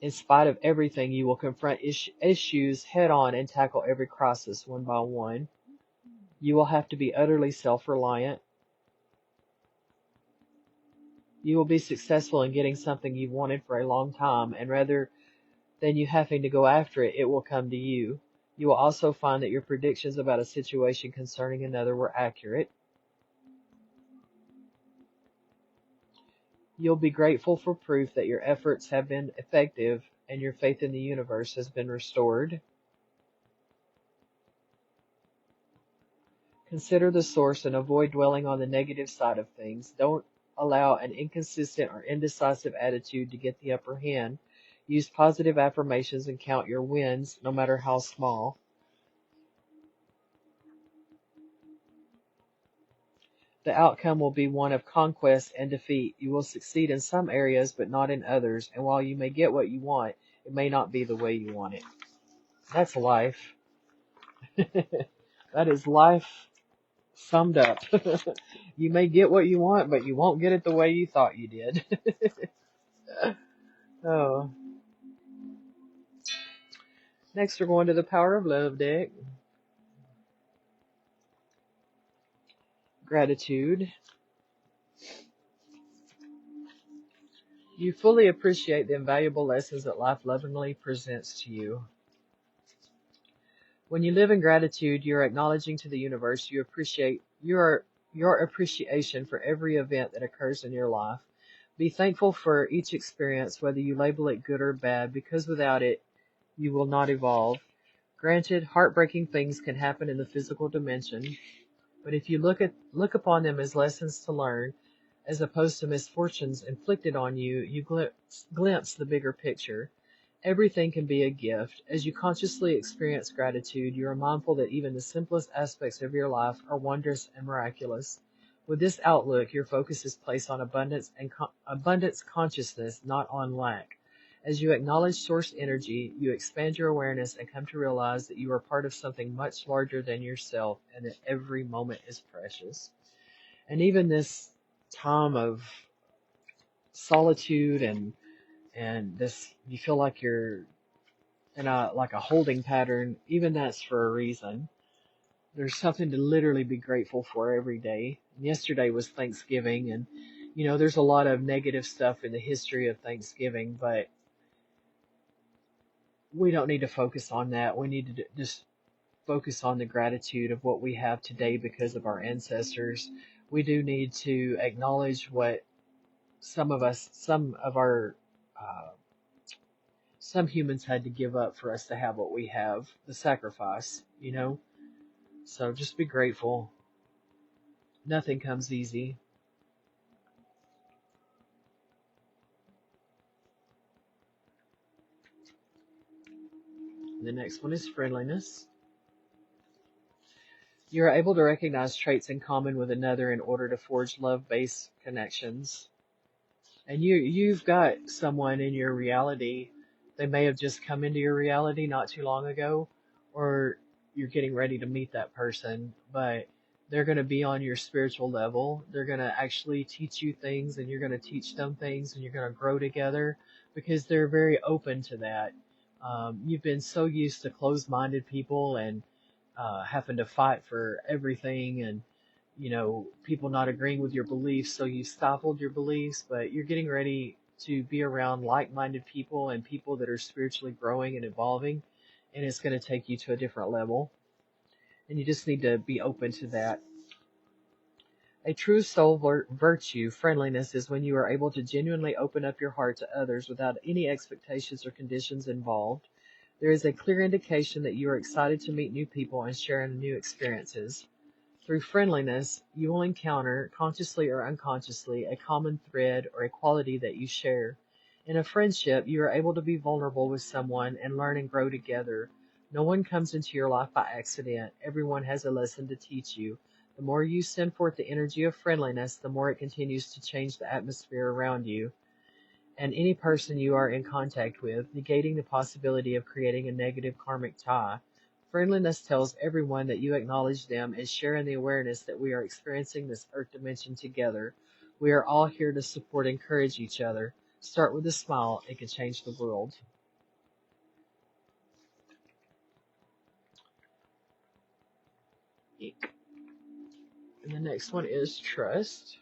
S1: In spite of everything, you will confront issues head on and tackle every crisis one by one. You will have to be utterly self-reliant. You will be successful in getting something you've wanted for a long time, and rather than you having to go after it, it will come to you. You will also find that your predictions about a situation concerning another were accurate. You'll be grateful for proof that your efforts have been effective and your faith in the universe has been restored. Consider the source and avoid dwelling on the negative side of things. Don't allow an inconsistent or indecisive attitude to get the upper hand. Use positive affirmations and count your wins, no matter how small. The outcome will be one of conquest and defeat. You will succeed in some areas, but not in others. And while you may get what you want, it may not be the way you want it. That's life. That is life summed up. You may get what you want, but you won't get it the way you thought you did. Oh. Next, we're going to the Power of Love deck. Gratitude. You fully appreciate the invaluable lessons that life lovingly presents to you. When you live in gratitude, you're acknowledging to the universe your appreciation for every event that occurs in your life. Be thankful for each experience, whether you label it good or bad, because without it, you will not evolve. Granted, heartbreaking things can happen in the physical dimension, but if you look upon them as lessons to learn, as opposed to misfortunes inflicted on you, you glimpse the bigger picture. Everything can be a gift. As you consciously experience gratitude, you are mindful that even the simplest aspects of your life are wondrous and miraculous. With this outlook, your focus is placed on abundance consciousness, not on lack. As you acknowledge source energy, you expand your awareness and come to realize that you are part of something much larger than yourself and that every moment is precious. And even this time of solitude and this, you feel like you're in a holding pattern, even that's for a reason. There's something to literally be grateful for every day. And yesterday was Thanksgiving, and there's a lot of negative stuff in the history of Thanksgiving, but we don't need to focus on that. We need to just focus on the gratitude of what we have today because of our ancestors. We do need to acknowledge what some humans had to give up for us to have what we have, the sacrifice. So just be grateful. Nothing comes easy. The next one is friendliness. You are able to recognize traits in common with another in order to forge love-based connections. And you've got someone in your reality. They may have just come into your reality not too long ago, or you're getting ready to meet that person, but they're going to be on your spiritual level. They're going to actually teach you things, and you're going to teach them things, and you're going to grow together because they're very open to that. You've been so used to closed-minded people and having to fight for everything, and people not agreeing with your beliefs, so you stifled your beliefs, but you're getting ready to be around like-minded people and people that are spiritually growing and evolving, and it's going to take you to a different level, and you just need to be open to that. A true soul virtue, friendliness, is when you are able to genuinely open up your heart to others without any expectations or conditions involved. There is a clear indication that you are excited to meet new people and share in new experiences. Through friendliness, you will encounter, consciously or unconsciously, a common thread or a quality that you share. In a friendship, you are able to be vulnerable with someone and learn and grow together. No one comes into your life by accident. Everyone has a lesson to teach you. The more you send forth the energy of friendliness, the more it continues to change the atmosphere around you and any person you are in contact with, negating the possibility of creating a negative karmic tie. Friendliness tells everyone that you acknowledge them and share in the awareness that we are experiencing this earth dimension together. We are all here to support and encourage each other. Start with a smile. It can change the world. And the next one is trust.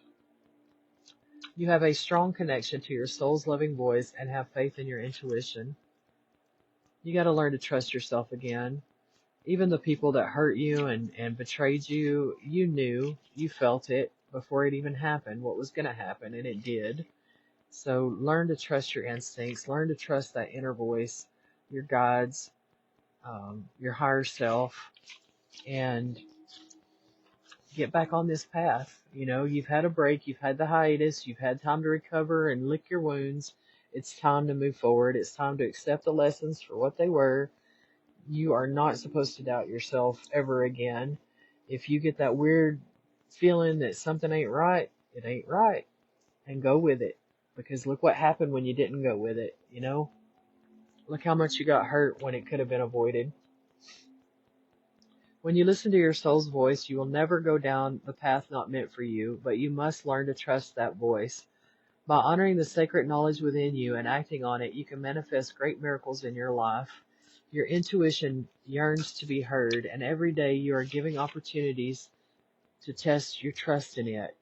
S1: You have a strong connection to your soul's loving voice and have faith in your intuition. You got to learn to trust yourself again. Even the people that hurt you and betrayed you, you felt it before it even happened, what was going to happen, and it did. So learn to trust your instincts, learn to trust that inner voice, your guides, your higher self, and get back on this path. You know, you've had a break, you've had the hiatus, you've had time to recover and lick your wounds. It's time to move forward. It's time to accept the lessons for what they were. You are not supposed to doubt yourself ever again. If you get that weird feeling that something ain't right, it ain't right, and go with it. Because look what happened when you didn't go with it, you know? Look how much you got hurt when it could have been avoided. When you listen to your soul's voice, you will never go down the path not meant for you, but you must learn to trust that voice. By honoring the sacred knowledge within you and acting on it, you can manifest great miracles in your life. Your intuition yearns to be heard, and every day you are giving opportunities to test your trust in it.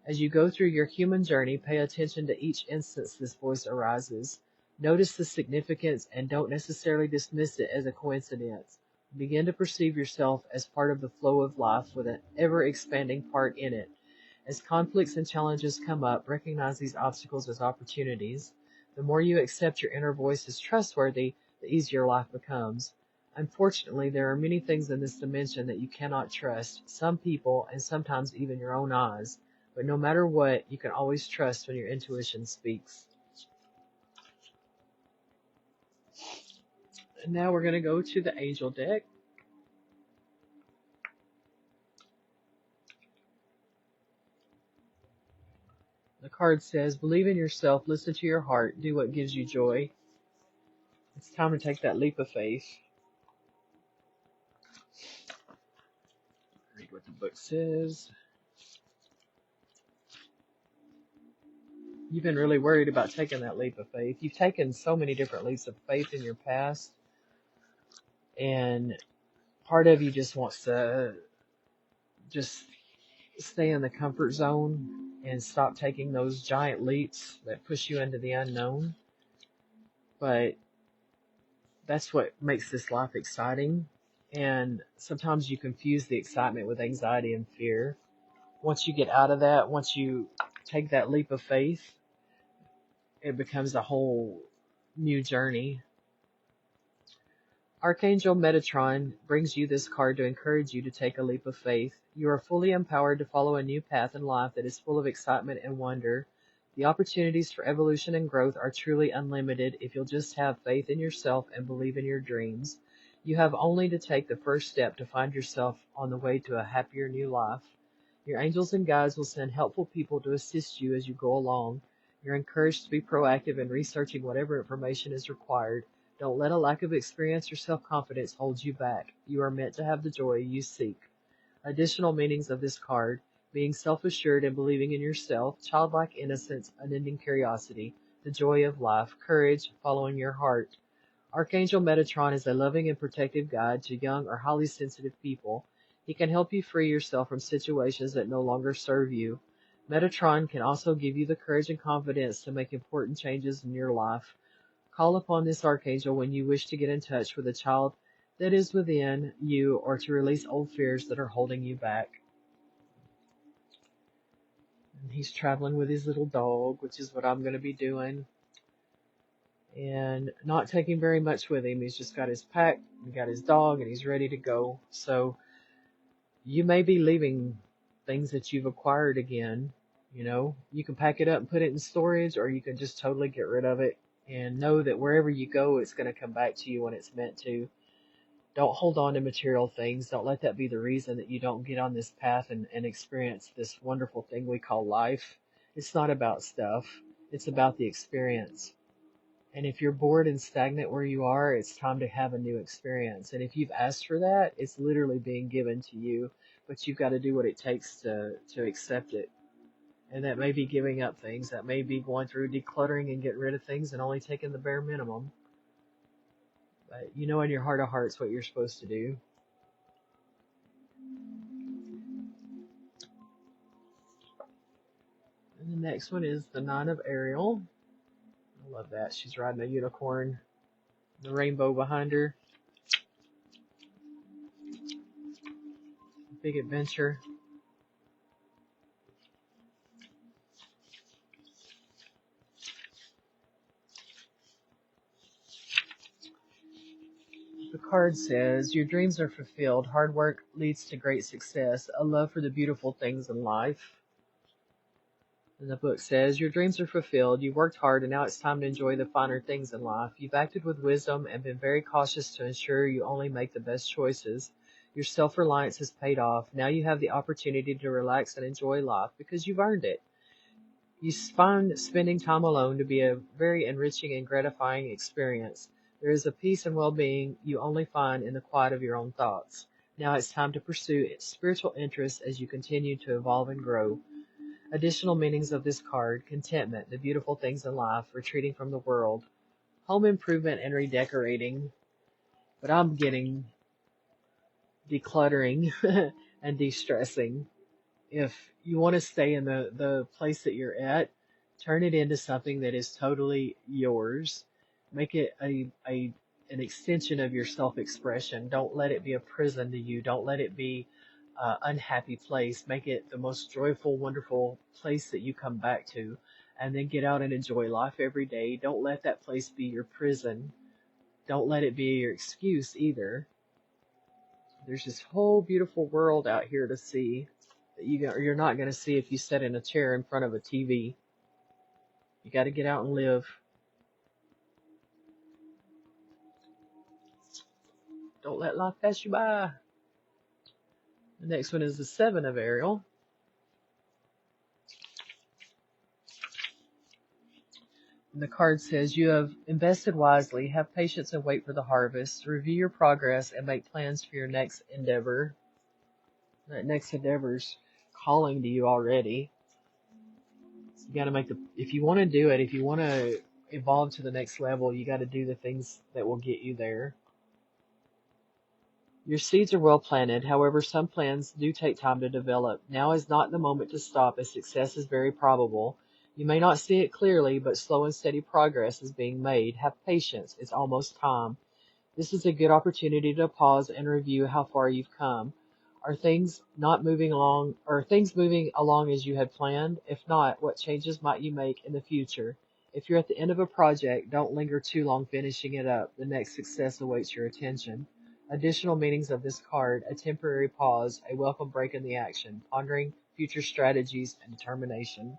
S1: As you go through your human journey, pay attention to each instance this voice arises. Notice the significance and don't necessarily dismiss it as a coincidence. Begin to perceive yourself as part of the flow of life with an ever-expanding part in it. As conflicts and challenges come up, recognize these obstacles as opportunities. The more you accept your inner voice as trustworthy, the easier life becomes. Unfortunately, there are many things in this dimension that you cannot trust, some people, and sometimes even your own eyes. But no matter what, you can always trust when your intuition speaks. And now we're going to go to the angel deck. The card says, believe in yourself, listen to your heart, do what gives you joy. It's time to take that leap of faith. Read what the book says. You've been really worried about taking that leap of faith. You've taken so many different leaps of faith in your past, and part of you just wants to just stay in the comfort zone and stop taking those giant leaps that push you into the unknown. But that's what makes this life exciting. And sometimes you confuse the excitement with anxiety and fear. Once you get out of that, once you take that leap of faith, it becomes a whole new journey. Archangel Metatron brings you this card to encourage you to take a leap of faith. You are fully empowered to follow a new path in life that is full of excitement and wonder. The opportunities for evolution and growth are truly unlimited if you'll just have faith in yourself and believe in your dreams. You have only to take the first step to find yourself on the way to a happier new life. Your angels and guides will send helpful people to assist you as you go along. You're encouraged to be proactive in researching whatever information is required. Don't let a lack of experience or self-confidence hold you back. You are meant to have the joy you seek. Additional meanings of this card: being self-assured and believing in yourself, childlike innocence, unending curiosity, the joy of life, courage, following your heart. Archangel Metatron is a loving and protective guide to young or highly sensitive people. He can help you free yourself from situations that no longer serve you. Metatron can also give you the courage and confidence to make important changes in your life. Call upon this archangel when you wish to get in touch with a child that is within you or to release old fears that are holding you back. And he's traveling with his little dog, which is what I'm going to be doing. And not taking very much with him. He's just got his pack, and got his dog, and he's ready to go. So you may be leaving things that you've acquired again. You know, you can pack it up and put it in storage, or you can just totally get rid of it and know that wherever you go, it's going to come back to you when it's meant to. Don't hold on to material things. Don't let that be the reason that you don't get on this path and experience this wonderful thing we call life. It's not about stuff. It's about the experience. And if you're bored and stagnant where you are, it's time to have a new experience. And if you've asked for that, it's literally being given to you. But you've got to do what it takes to accept it. And that may be giving up things. That may be going through decluttering and getting rid of things and only taking the bare minimum. But you know in your heart of hearts what you're supposed to do. And the next one is the Nine of Ariel. I love that. She's riding a unicorn. The rainbow behind her. Big adventure. card says, your dreams are fulfilled. Hard work leads to great success. A love for the beautiful things in life. And the book says, your dreams are fulfilled. You worked hard and now it's time to enjoy the finer things in life. You've acted with wisdom and been very cautious to ensure you only make the best choices. Your self-reliance has paid off. Now you have the opportunity to relax and enjoy life because you've earned it. You find spending time alone to be a very enriching and gratifying experience. There is a peace and well-being you only find in the quiet of your own thoughts. Now it's time to pursue spiritual interests as you continue to evolve and grow. Additional meanings of this card: contentment, the beautiful things in life, retreating from the world, home improvement and redecorating. But I'm getting decluttering and de-stressing. If you want to stay in the place that you're at, turn it into something that is totally yours. Make it an extension of your self-expression. Don't let it be a prison to you. Don't let it be an unhappy place. Make it the most joyful, wonderful place that you come back to. And then get out and enjoy life every day. Don't let that place be your prison. Don't let it be your excuse either. There's this whole beautiful world out here to see that you're not going to see if you sit in a chair in front of a TV. You got to get out and live. Don't let life pass you by. The next one is the Seven of Ariel. And the card says, you have invested wisely, have patience and wait for the harvest. Review your progress and make plans for your next endeavor. That next endeavor's calling to you already. You got to if you want to do it, if you want to evolve to the next level, you got to do the things that will get you there. Your seeds are well planted. However, some plans do take time to develop. Now is not the moment to stop, as success is very probable. You may not see it clearly, but slow and steady progress is being made. Have patience. It's almost time. This is a good opportunity to pause and review how far you've come. Are things moving along as you had planned? If not, what changes might you make in the future? If you're at the end of a project, don't linger too long finishing it up. The next success awaits your attention. Additional meanings of this card: a temporary pause, a welcome break in the action, pondering future strategies and determination.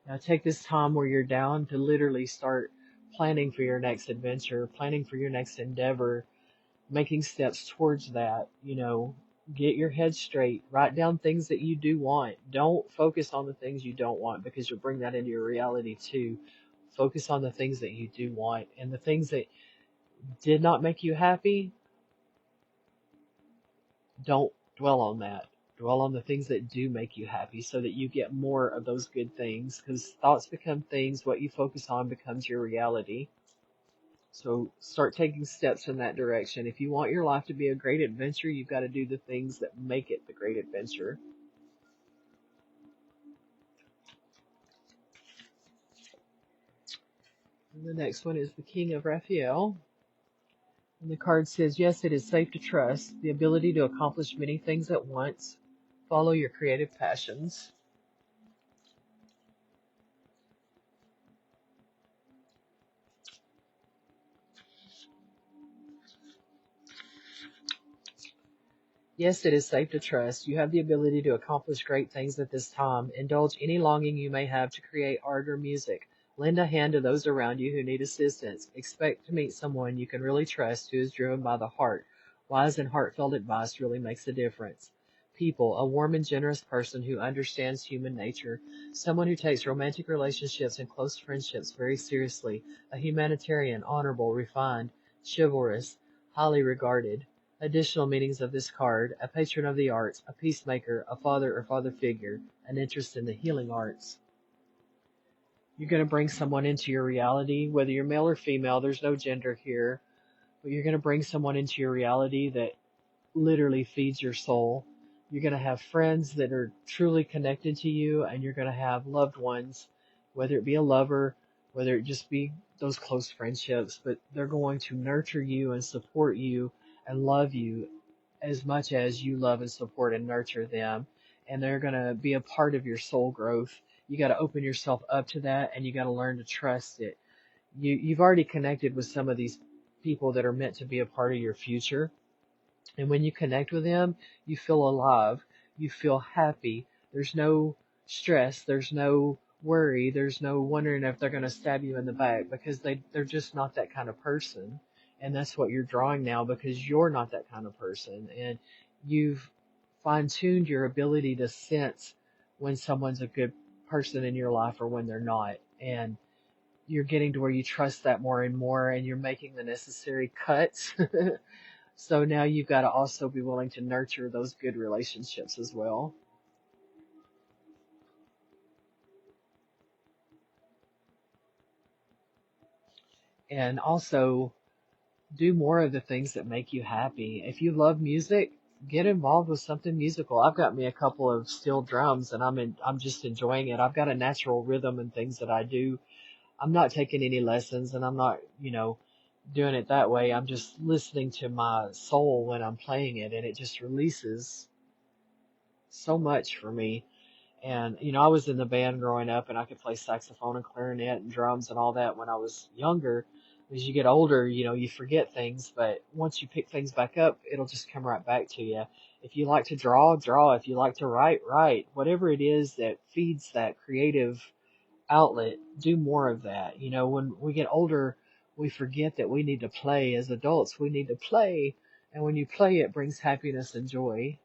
S1: Now take this time where you're down to literally start planning for your next adventure, planning for your next endeavor, making steps towards that. Get your head straight. Write down things that you do want. Don't focus on the things you don't want, because you'll bring that into your reality too. Focus on the things that you do want, and the things that did not make you happy, don't dwell on that. Dwell on the things that do make you happy, so that you get more of those good things, because thoughts become things. What you focus on becomes your reality. So start taking steps in that direction. If you want your life to be a great adventure, you've got to do the things that make it the great adventure. And the next one is the King of Raphael. And the card says, yes, it is safe to trust the ability to accomplish many things at once. Follow your creative passions. Yes, it is safe to trust. You have the ability to accomplish great things at this time. Indulge any longing you may have to create art or music. Lend a hand to those around you who need assistance. Expect to meet someone you can really trust who is driven by the heart. Wise and heartfelt advice really makes a difference. People, a warm and generous person who understands human nature. Someone who takes romantic relationships and close friendships very seriously. A humanitarian, honorable, refined, chivalrous, highly regarded. Additional meanings of this card: a patron of the arts, a peacemaker, a father or father figure, an interest in the healing arts. You're going to bring someone into your reality, whether you're male or female, there's no gender here, but you're going to bring someone into your reality that literally feeds your soul. You're going to have friends that are truly connected to you, and you're going to have loved ones, whether it be a lover, whether it just be those close friendships, but they're going to nurture you and support you and love you as much as you love and support and nurture them. And they're going to be a part of your soul growth. You got to open yourself up to that, and you got to learn to trust it. You've already connected with some of these people that are meant to be a part of your future. And when you connect with them, you feel alive, you feel happy. There's no stress, there's no worry, there's no wondering if they're going to stab you in the back, because they're just not that kind of person. And that's what you're drawing now, because you're not that kind of person. And you've fine-tuned your ability to sense when someone's a good person in your life or when they're not. And you're getting to where you trust that more and more, and you're making the necessary cuts. So now you've got to also be willing to nurture those good relationships as well. And also do more of the things that make you happy. If you love music, get involved with something musical. I've got me a couple of steel drums, and I'm just enjoying it. I've got a natural rhythm and things that I do. I'm not taking any lessons, and I'm not, doing it that way. I'm just listening to my soul when I'm playing it, and it just releases so much for me. And, I was in the band growing up, and I could play saxophone and clarinet and drums and all that when I was younger. As you get older, you forget things, but once you pick things back up, it'll just come right back to you. If you like to draw, draw. If you like to write, write. Whatever it is that feeds that creative outlet, do more of that. When we get older, we forget that we need to play. As adults, we need to play. And when you play, it brings happiness and joy.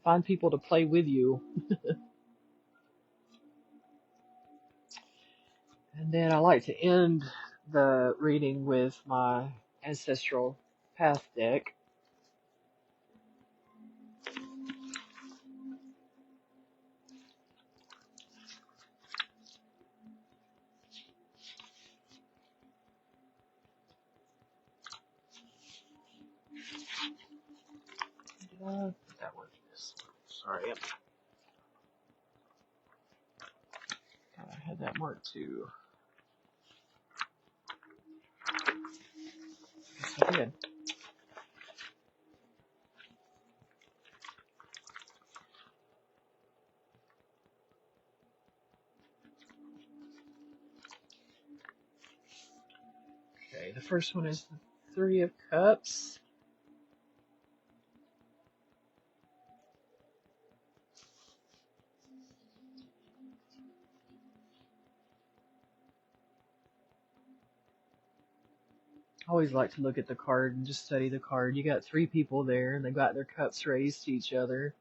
S1: Find people to play with you. And then I like to end the reading with my ancestral path deck. Did I put that one in this one? Sorry. Yep. I had that marked too. Yes, I did. Okay, the first one is the Three of Cups. I always like to look at the card and just study the card. You got three people there, and they got their cups raised to each other.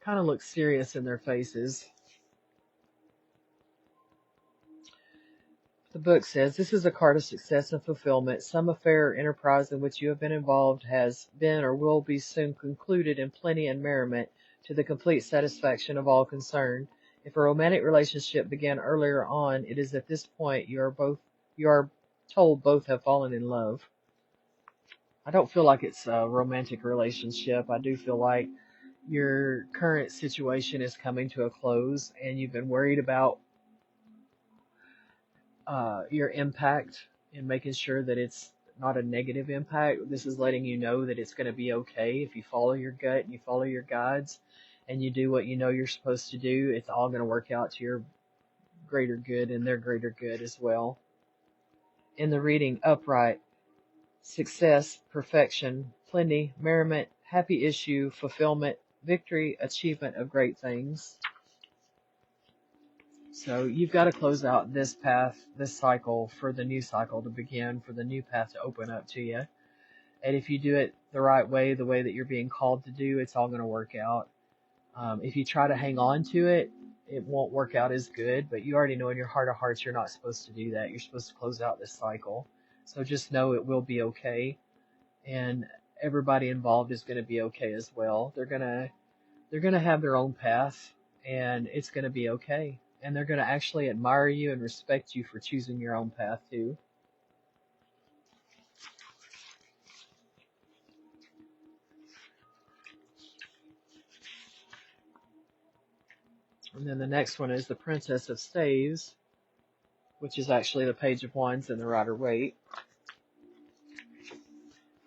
S1: Kind of look serious in their faces. The book says, this is a card of success and fulfillment. Some affair or enterprise in which you have been involved has been or will be soon concluded in plenty and merriment to the complete satisfaction of all concerned. If a romantic relationship began earlier on, it is at this point you are told both have fallen in love. I don't feel like it's a romantic relationship. I do feel like your current situation is coming to a close, and you've been worried about your impact and making sure that it's not a negative impact. This is letting you know that it's going to be okay if you follow your gut and you follow your guides and you do what you know you're supposed to do. It's all going to work out to your greater good and their greater good as well. In the reading, upright, success, perfection, plenty, merriment, happy issue, fulfillment, victory, achievement of great things. So you've got to close out this path, this cycle, for the new cycle to begin, for the new path to open up to you. And if you do it the right way, the way that you're being called to do, it's all going to work out. If you try to hang on to it, it won't work out as good, but you already know in your heart of hearts you're not supposed to do that. You're supposed to close out this cycle. So just know it will be okay, and everybody involved is going to be okay as well. They're going to have their own path, and it's going to be okay. And they're going to actually admire you and respect you for choosing your own path too. And then the next one is the Princess of Staves, which is actually the Page of Wands in the Rider-Waite.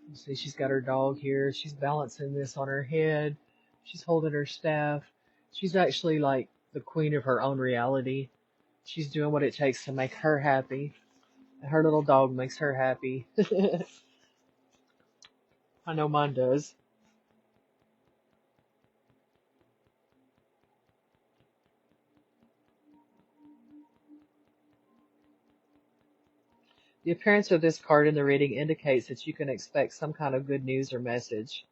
S1: You see she's got her dog here. She's balancing this on her head. She's holding her staff. She's actually like the queen of her own reality. She's doing what it takes to make her happy. Her little dog makes her happy. I know mine does. The appearance of this card in the reading indicates that you can expect some kind of good news or message.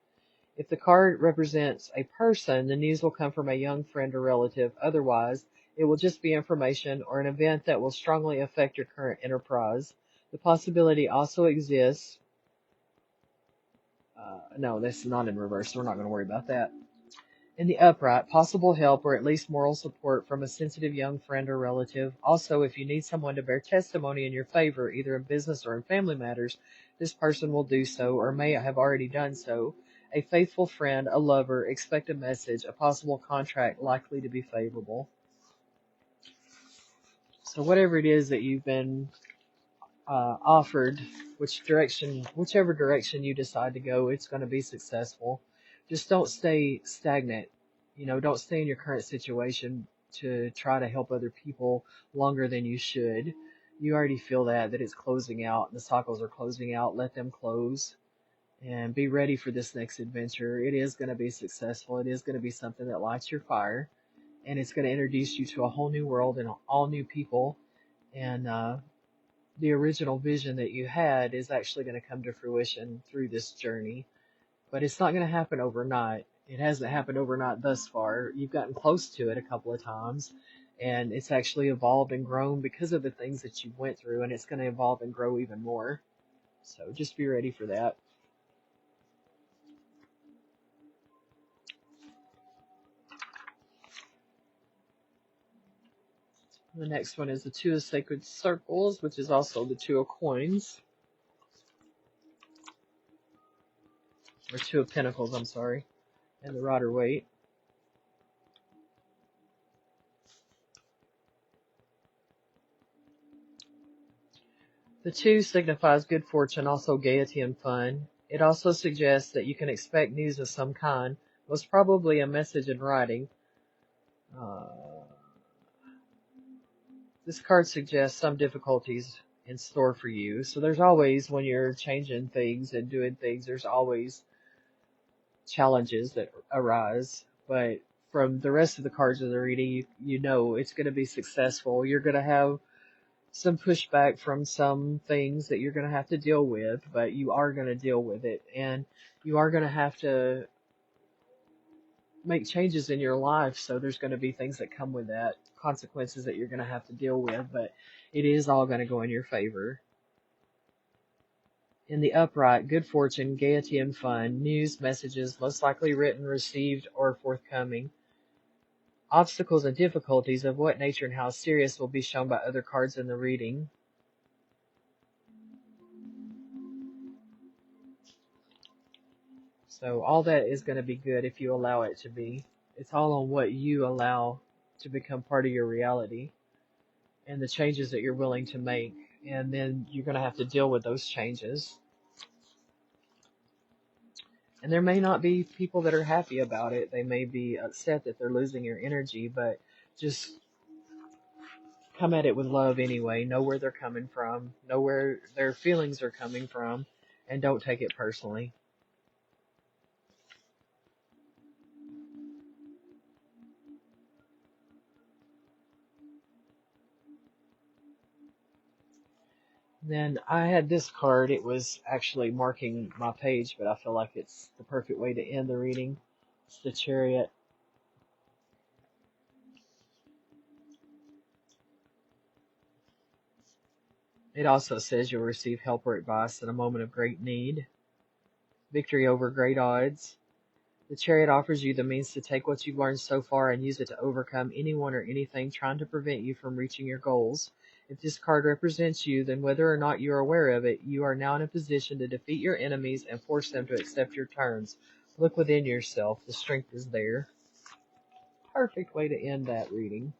S1: If the card represents a person, the news will come from a young friend or relative. Otherwise, it will just be information or an event that will strongly affect your current enterprise. The possibility also exists. No, this is not in reverse, so we're not going to worry about that. In the upright, possible help or at least moral support from a sensitive young friend or relative. Also, if you need someone to bear testimony in your favor, either in business or in family matters, this person will do so or may have already done so. A faithful friend, a lover, expect a message, a possible contract likely to be favorable. So whatever it is that you've been offered, whichever direction you decide to go, it's going to be successful. Just don't stay stagnant. Don't stay in your current situation to try to help other people longer than you should. You already feel that it's closing out, the cycles are closing out. Let them close and be ready for this next adventure. It is going to be successful. It is going to be something that lights your fire, and it's going to introduce you to a whole new world and all new people. And the original vision that you had is actually going to come to fruition through this journey. But it's not going to happen overnight. It hasn't happened overnight thus far. You've gotten close to it a couple of times, and it's actually evolved and grown because of the things that you went through, and it's going to evolve and grow even more. So just be ready for that. The next one is the Two of Sacred Circles, which is also the Two of Coins. Or Two of Pentacles, I'm sorry. And the Rider Waite. The two signifies good fortune, also gaiety and fun. It also suggests that you can expect news of some kind, most probably a message in writing. This card suggests some difficulties in store for you. So there's always, when you're changing things and doing things, there's always challenges that arise. But from the rest of the cards of the reading, you know it's going to be successful. You're going to have some pushback from some things that you're going to have to deal with, but you are going to deal with it. And you are going to have to make changes in your life. So there's going to be things that come with that, consequences that you're going to have to deal with, but it is all going to go in your favor. In the upright, good fortune, gaiety and fun, news, messages, most likely written, received, or forthcoming. Obstacles and difficulties of what nature and how serious will be shown by other cards in the reading. So all that is going to be good if you allow it to be. It's all on what you allow to become part of your reality and the changes that you're willing to make. And then you're going to have to deal with those changes. And there may not be people that are happy about it. They may be upset that they're losing your energy, but just come at it with love anyway. Know where they're coming from. Know where their feelings are coming from. And don't take it personally. Then I had this card. It was actually marking my page, but I feel like it's the perfect way to end the reading. It's the Chariot. It also says you'll receive help or advice in a moment of great need. Victory over great odds. The Chariot offers you the means to take what you've learned so far and use it to overcome anyone or anything trying to prevent you from reaching your goals. If this card represents you, then whether or not you are aware of it, you are now in a position to defeat your enemies and force them to accept your terms. Look within yourself. The strength is there. Perfect way to end that reading.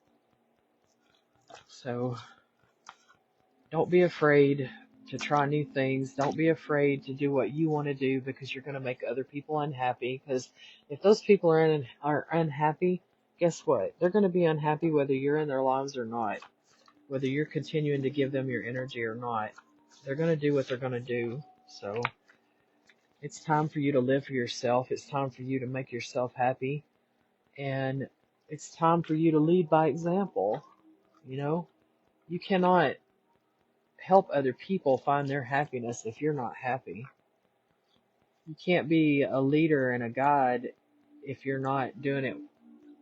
S1: So, don't be afraid to try new things. Don't be afraid to do what you want to do because you're going to make other people unhappy. Because if those people are unhappy, guess what? They're going to be unhappy whether you're in their lives or not. whether you're continuing to give them your energy or not. They're going to do what they're going to do. So it's time for you to live for yourself. It's time for you to make yourself happy. And it's time for you to lead by example. You know, you cannot help other people find their happiness if you're not happy. You can't be a leader and a guide if you're not doing it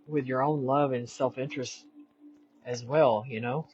S1: with your own love and self-interest as well, you know?